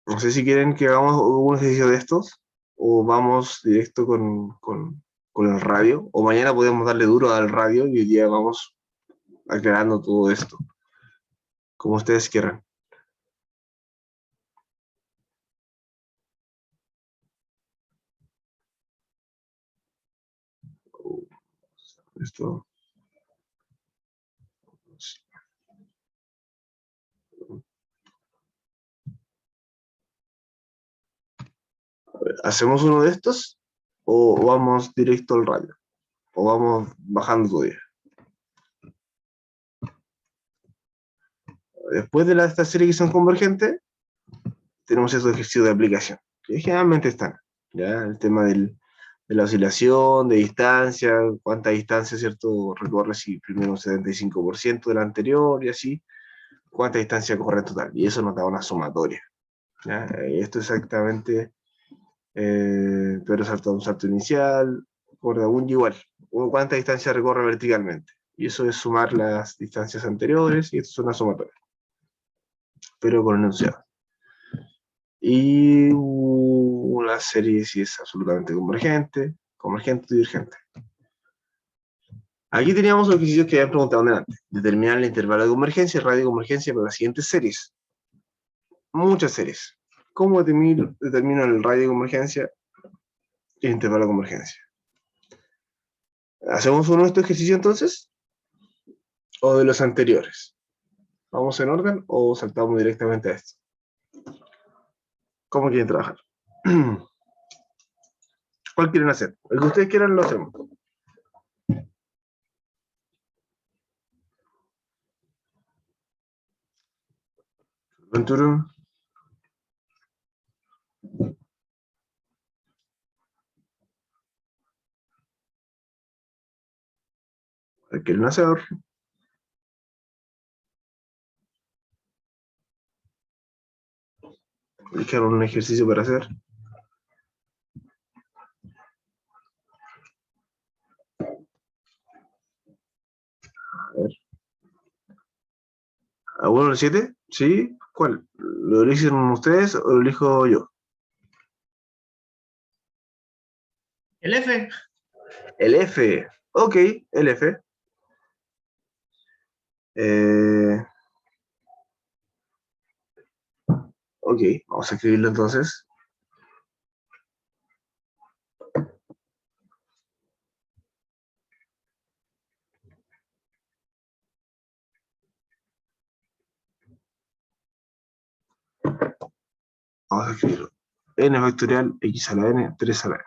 No sé si quieren que hagamos un ejercicio de estos, o vamos directo con el radio, o mañana podemos darle duro al radio y hoy día vamos aclarando todo esto, como ustedes quieran. Esto. ¿Hacemos uno de estos o vamos directo al radio? ¿O vamos bajando todavía? Después de esta serie que son convergentes, tenemos estos ejercicios de aplicación, que generalmente están. ¿Ya? El tema de la oscilación, de distancia, cuánta distancia, ¿cierto? Recorre si primero un 75% de la anterior y así, cuánta distancia corre en total. Y eso nos da una sumatoria. ¿Ya? Esto exactamente, pero salta un salto inicial, corre un igual, o cuánta distancia recorre verticalmente. Y eso es sumar las distancias anteriores, y esto es una sumatoria, pero con enunciado. Y una serie si es absolutamente convergente, convergente o divergente. Aquí teníamos los ejercicios que habían preguntado delante. Determinar el intervalo de convergencia y radio de convergencia para las siguientes series. Muchas series. ¿Cómo determino el radio de convergencia y el intervalo de convergencia? ¿Hacemos uno de estos ejercicios entonces? ¿O de los anteriores? ¿Vamos en orden o saltamos directamente a esto? ¿Cómo quieren trabajar? ¿Cuál quieren hacer? El que ustedes quieran lo hacemos. Ventura. ¿Cuál quieren hacer? Elijan un ejercicio para hacer. A ver. ¿Alguno del 7? ¿Sí? ¿Cuál? ¿Lo eligen ustedes o lo elijo yo? El F. El F. Ok, el F. Ok, vamos a escribirlo entonces. Vamos a escribirlo. N factorial X a la N, 3 a la N.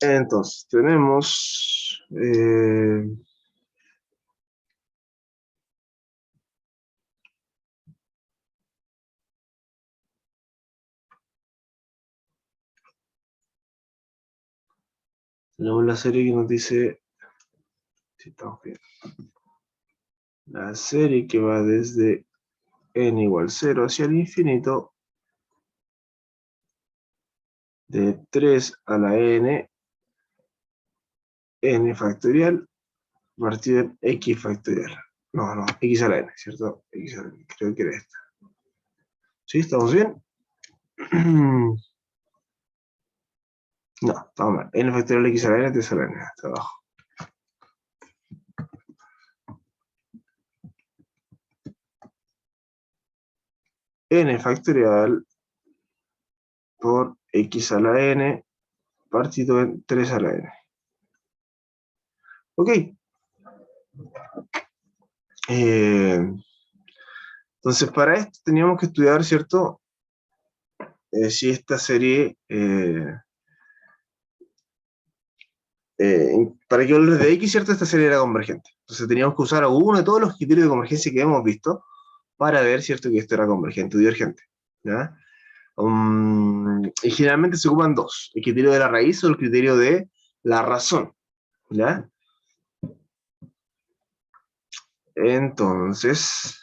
Entonces, tenemos... tenemos la serie que nos dice... Si estamos bien. La serie que va desde n igual 0 hacia el infinito, de 3 a la n, n factorial, partido en x factorial. No, x a la n, ¿cierto? X a la n, creo que era esta. ¿Sí? ¿Estamos bien? No, estamos mal. N factorial x a la n, 3 a la n, hasta abajo. N factorial por x a la n partido en 3 a la n. Ok. Entonces, para esto teníamos que estudiar, ¿cierto? Si esta serie, para que valores de x, ¿cierto? Esta serie era convergente. Entonces teníamos que usar alguno de todos los criterios de convergencia que hemos visto para ver, ¿cierto?, que esto era convergente o divergente, ¿ya? Y generalmente se ocupan dos, el criterio de la raíz o el criterio de la razón, ¿ya? Entonces,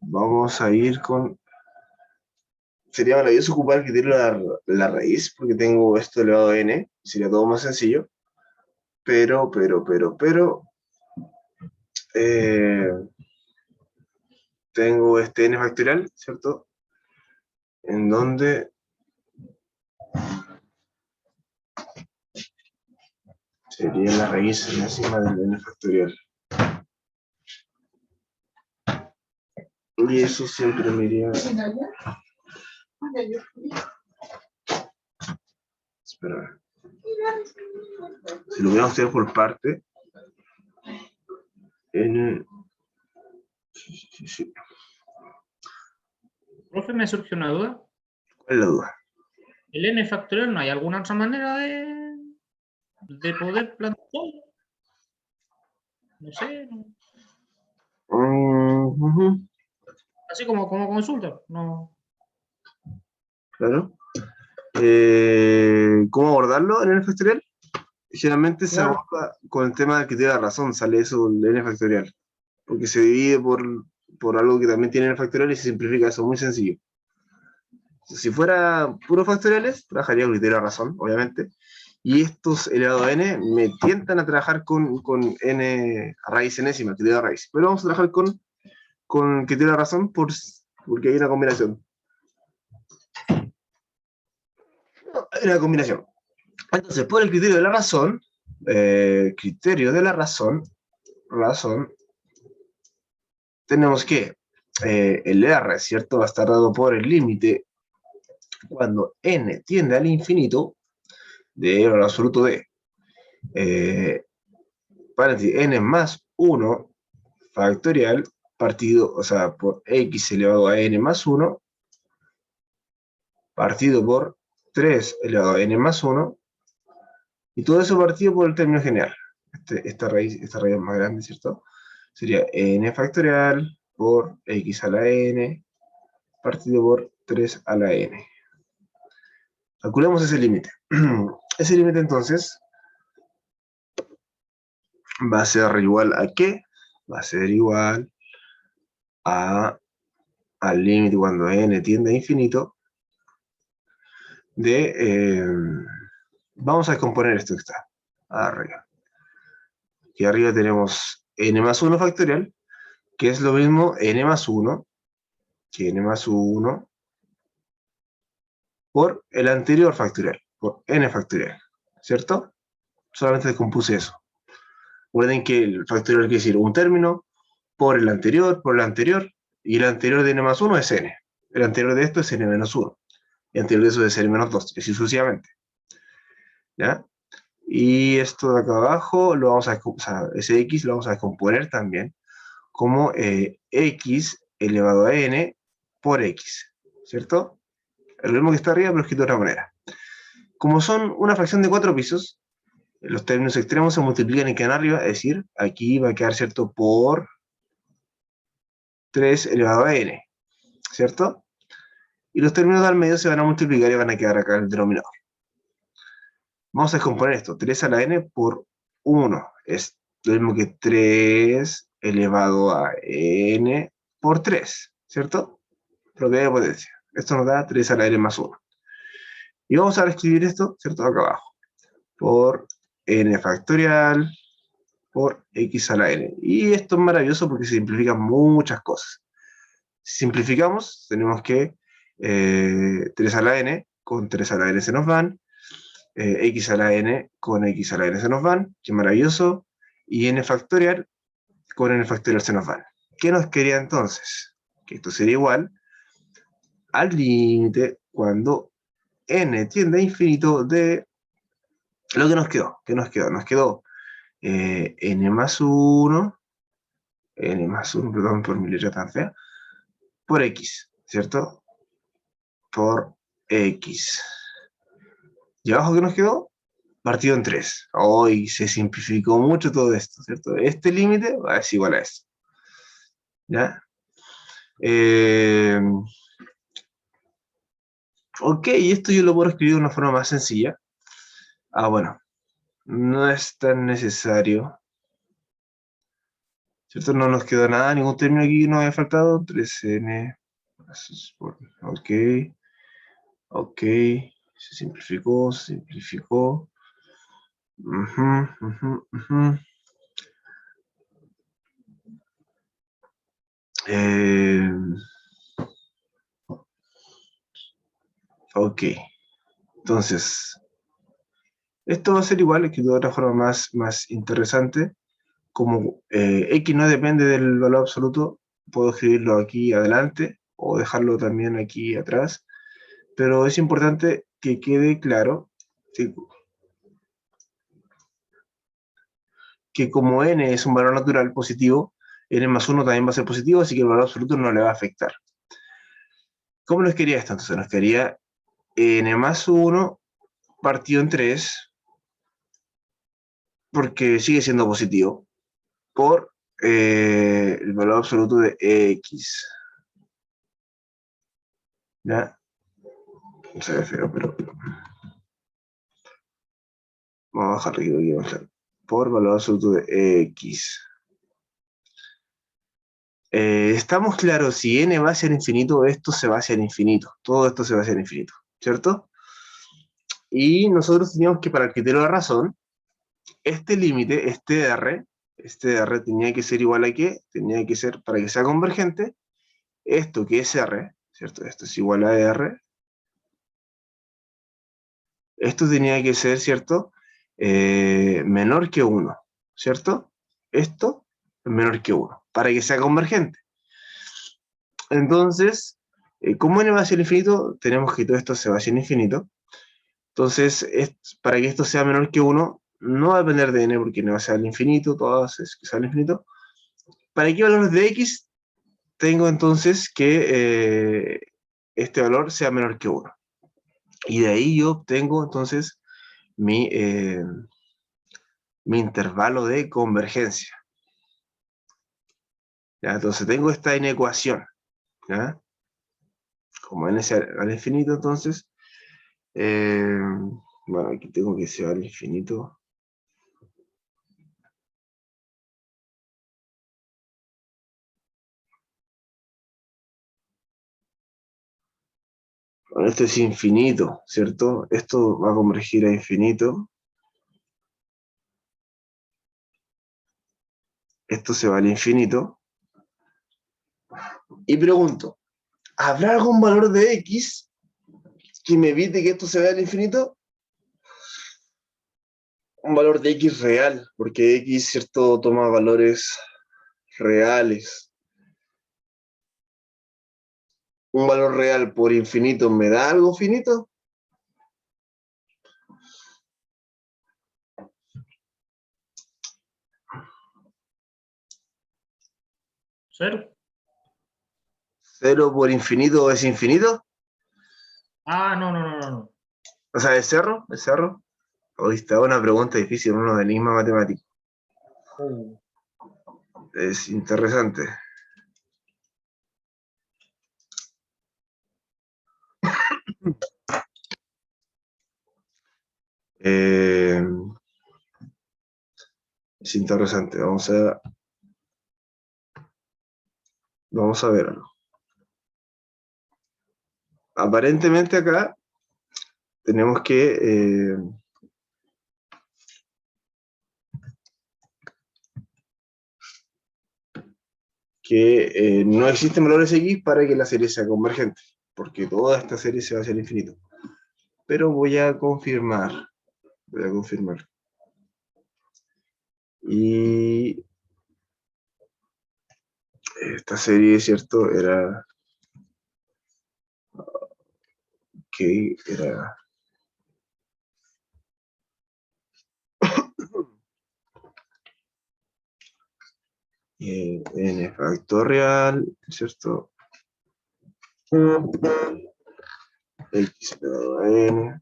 vamos a ir con... Sería maravilloso ocupar el criterio de la raíz, porque tengo esto elevado a n, sería todo más sencillo, pero, tengo este n factorial, ¿cierto? En donde sería la raíz encima del n factorial. Y eso siempre me iría... Espera. Si lo voy a hacer por parte, n... Sí. Profe, me surgió una duda. ¿Cuál es la duda? ¿El n factorial no hay alguna otra manera de poder plantearlo? No sé. Así como consulta. No. Claro. ¿Cómo abordarlo en n factorial? Generalmente se aborda con el tema del criterio de la razón, sale eso el n factorial, porque se divide por algo que también tiene n factorial y se simplifica eso, muy sencillo. Si fuera puros factoriales, trabajaría con criterio de razón, obviamente, y estos elevado a n me tientan a trabajar con n a raíz enésima, criterio de raíz, pero vamos a trabajar con criterio de razón porque hay una combinación. Hay una combinación. Entonces, por el criterio de la razón, tenemos que el R, ¿cierto? Va a estar dado por el límite cuando n tiende al infinito de valor absoluto de n más 1 factorial partido, o sea, por x elevado a n más 1 partido por 3 elevado a n más 1 y todo eso partido por el término general. Esta raíz es más grande, ¿cierto? Sería n factorial por x a la n partido por 3 a la n. Calculemos ese límite. Ese límite entonces va a ser igual a ¿qué? Va a ser igual al límite cuando n tiende a infinito de... vamos a descomponer esto que está arriba. Aquí arriba tenemos n más 1 factorial, que es lo mismo n más 1, que n más 1 por el anterior factorial, por n factorial, ¿cierto? Solamente descompuse eso. Recuerden que el factorial quiere decir un término por el anterior, y el anterior de n más 1 es n. El anterior de esto es n menos 1. Y el anterior de eso es n menos 2, y así sucesivamente. ¿Ya? Y esto de acá abajo, lo vamos a, o sea, ese x lo vamos a descomponer también como x elevado a n por x, ¿cierto? Es lo mismo que está arriba, pero escrito de otra manera. Como son una fracción de 4 pisos, los términos extremos se multiplican y quedan arriba, es decir, aquí va a quedar, ¿cierto?, por 3 elevado a n, ¿cierto? Y los términos del medio se van a multiplicar y van a quedar acá en el denominador. Vamos a descomponer esto. 3 a la n por 1 es lo mismo que 3 elevado a n por 3, ¿cierto? Propiedad de potencia. Esto nos da 3 a la n más 1. Y vamos a escribir esto, ¿cierto? Acá abajo. Por n factorial por x a la n. Y esto es maravilloso porque se simplifican muchas cosas. Si simplificamos, tenemos que 3 a la n con 3 a la n se nos van, x a la n con x a la n se nos van, qué maravilloso, y n factorial con n factorial se nos van. ¿Qué nos quería entonces? Que esto sería igual al límite cuando n tiende a infinito de lo que nos quedó. ¿Qué nos quedó? Nos quedó n más 1, perdón por mi letra tan fea, por x, ¿cierto? por x. ¿Y abajo qué nos quedó? Partido en 3. Hoy se simplificó mucho todo esto, ¿cierto? Este límite va a ser igual a esto. ¿Ya? Ok, esto yo lo puedo escribir de una forma más sencilla. Bueno, no es tan necesario. ¿Cierto? No nos quedó nada, ningún término aquí nos haya faltado. 3n. Ok. Ok. Se simplificó, se simplificó. Ok. Entonces, esto va a ser igual, que de otra forma más interesante. Como x no depende del valor absoluto, puedo escribirlo aquí adelante o dejarlo también aquí atrás. Pero es importante que quede claro que como n es un valor natural positivo, n más 1 también va a ser positivo, así que el valor absoluto no le va a afectar. ¿Cómo nos quedaría esto? Entonces nos quedaría n más 1 partido en 3, porque sigue siendo positivo, por el valor absoluto de x. ¿Ya? No se ve feo, pero vamos a bajarlo aquí, por valor absoluto de x. Estamos claros, si n va hacia el infinito, esto se va hacia el infinito. Todo esto se va hacia el infinito, ¿cierto? Y nosotros teníamos que, para el criterio de la razón, este límite, este R tenía que ser igual a ¿qué? Tenía que ser, para que sea convergente, esto que es R, ¿cierto? Esto es igual a R. Esto tenía que ser, ¿cierto? Menor que 1, ¿cierto? Esto es menor que 1, para que sea convergente. Entonces, como n va hacia el infinito, tenemos que todo esto se va hacia el infinito. Entonces, para que esto sea menor que 1, no va a depender de n porque no va a ser al infinito, todas es que sea al infinito. ¿Para qué valores de x tengo entonces que este valor sea menor que 1? Y de ahí yo obtengo entonces mi intervalo de convergencia. ¿Ya? Entonces tengo esta inecuación. ¿Ya? Como n es al infinito, entonces, bueno, aquí tengo que ser al infinito. Bueno, esto es infinito, ¿cierto? Esto va a convergir a infinito. Esto se va al infinito. Y pregunto, ¿habrá algún valor de x que me evite que esto se vaya al infinito? Un valor de x real, porque x, ¿cierto?, toma valores reales. Un valor real por infinito, ¿me da algo finito? ¿Cero? ¿Cero por infinito es infinito? No. O sea, ¿es cerro? ¿Es cerro? Hoy está una pregunta difícil, uno de enigma matemático. Es interesante. Es interesante. Vamos a verlo. Aparentemente acá tenemos que no existen valores x para que la serie sea convergente, porque toda esta serie se va hacia el infinito. Pero voy a confirmar. Y esta serie, ¿cierto? Era que era n factorial, ¿cierto? x elevado a n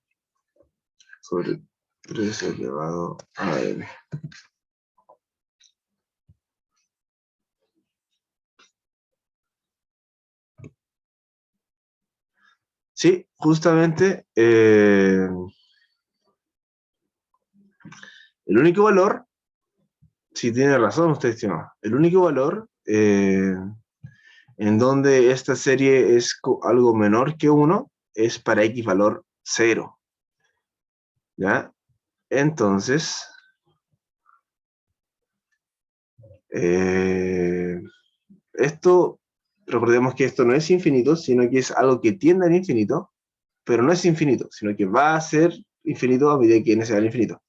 sobre 3 elevado a n. Sí, justamente el único valor, si tiene razón usted, estimado, el único valor en donde esta serie es algo menor que 1 es para x valor 0. ¿Ya? Entonces, esto, recordemos que esto no es infinito, sino que es algo que tiende al infinito, pero no es infinito, sino que va a ser infinito a medida que n se va al infinito.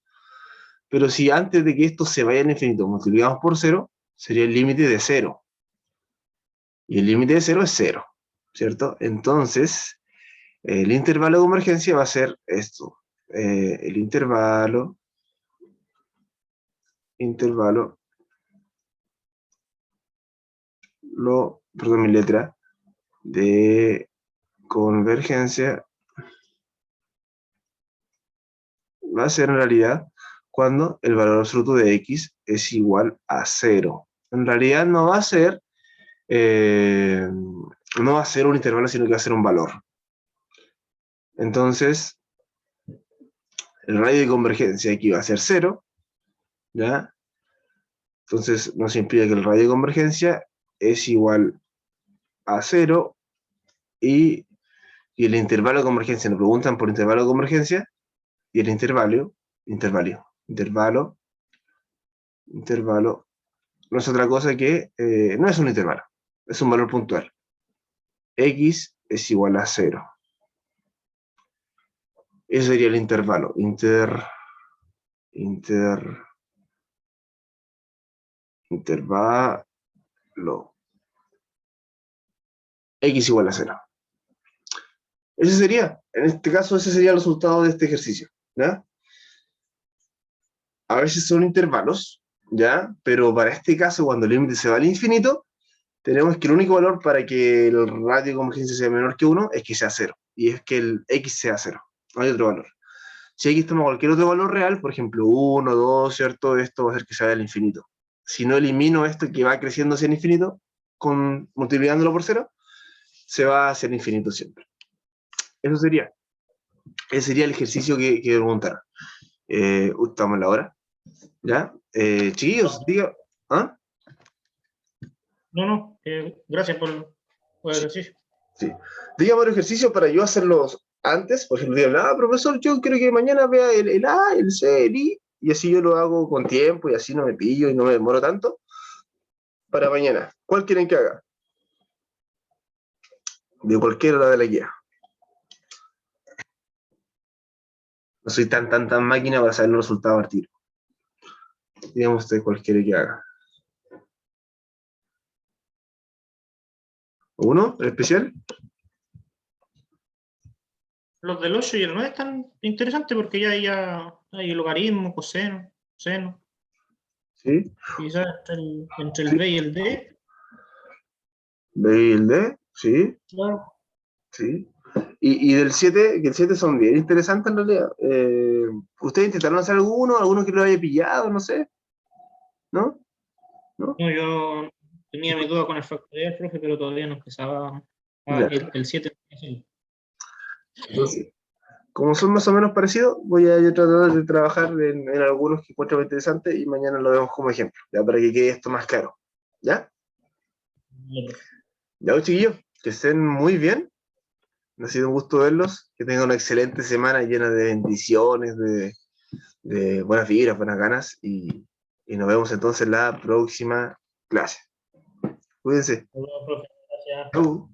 Pero si antes de que esto se vaya al infinito multiplicamos por 0, sería el límite de 0. Y el límite de 0 es 0, ¿cierto? Entonces, el intervalo de convergencia va a ser esto. El intervalo, perdón, mi letra, de convergencia va a ser en realidad cuando el valor absoluto de x es igual a 0. En realidad no va a ser un intervalo, sino que va a ser un valor. Entonces, el radio de convergencia aquí va a ser 0, ¿ya? Entonces nos implica que el radio de convergencia es igual a 0 y el intervalo de convergencia, nos preguntan por intervalo de convergencia, y el intervalo no es otra cosa que, no es un intervalo, es un valor puntual. X es igual a 0. Ese sería el intervalo. Intervalo. X igual a 0. Ese sería, en este caso, ese sería el resultado de este ejercicio, ¿ya? A veces son intervalos, ¿ya? Pero para este caso, cuando el límite se va al infinito, tenemos que el único valor para que el radio de convergencia sea menor que 1 es que sea 0. Y es que el x sea 0. No hay otro valor. Si x toma cualquier otro valor real, por ejemplo 1, 2, ¿cierto? Esto va a hacer que se vaya al infinito. Si no elimino esto que va creciendo hacia el infinito, multiplicándolo por 0, se va hacia el infinito siempre. Eso sería. Ese sería el ejercicio que preguntaron. Estamos en la hora. ¿Ya? Chiquillos, diga. ¿Ah? No, gracias por el ejercicio. Sí. Dígame el ejercicio para yo hacerlos antes. Por ejemplo, digan, profesor, yo creo que mañana vea el A, el C, el I, y así yo lo hago con tiempo y así no me pillo y no me demoro tanto. Para mañana. ¿Cuál quieren que haga? De cualquier hora de la guía. No soy tan máquina para saber los resultados al tiro. Digamos usted cuál quiere que haga. ¿Uno? ¿El especial? Los del 8 y el 9 están interesantes porque ya hay logaritmo, coseno, seno. Sí. Quizás entre el B y el D. B y el D, sí. Claro. Sí. Y del 7, que el 7 son bien interesantes en realidad. ¿Ustedes intentaron hacer alguno que lo haya pillado, no sé? ¿No? No, yo tenía mi duda con el factorial, profe, pero todavía no empezaba el 7. Entonces, como son más o menos parecidos, voy a tratar de trabajar en algunos que encuentro interesantes y mañana lo vemos como ejemplo, ya para que quede esto más claro. ¿Ya? Ya, chiquillos, que estén muy bien. Me ha sido un gusto verlos. Que tengan una excelente semana llena de bendiciones, de buenas vibras, buenas ganas. Y nos vemos entonces en la próxima clase. Cuídense. Hola, profe, gracias. Chau.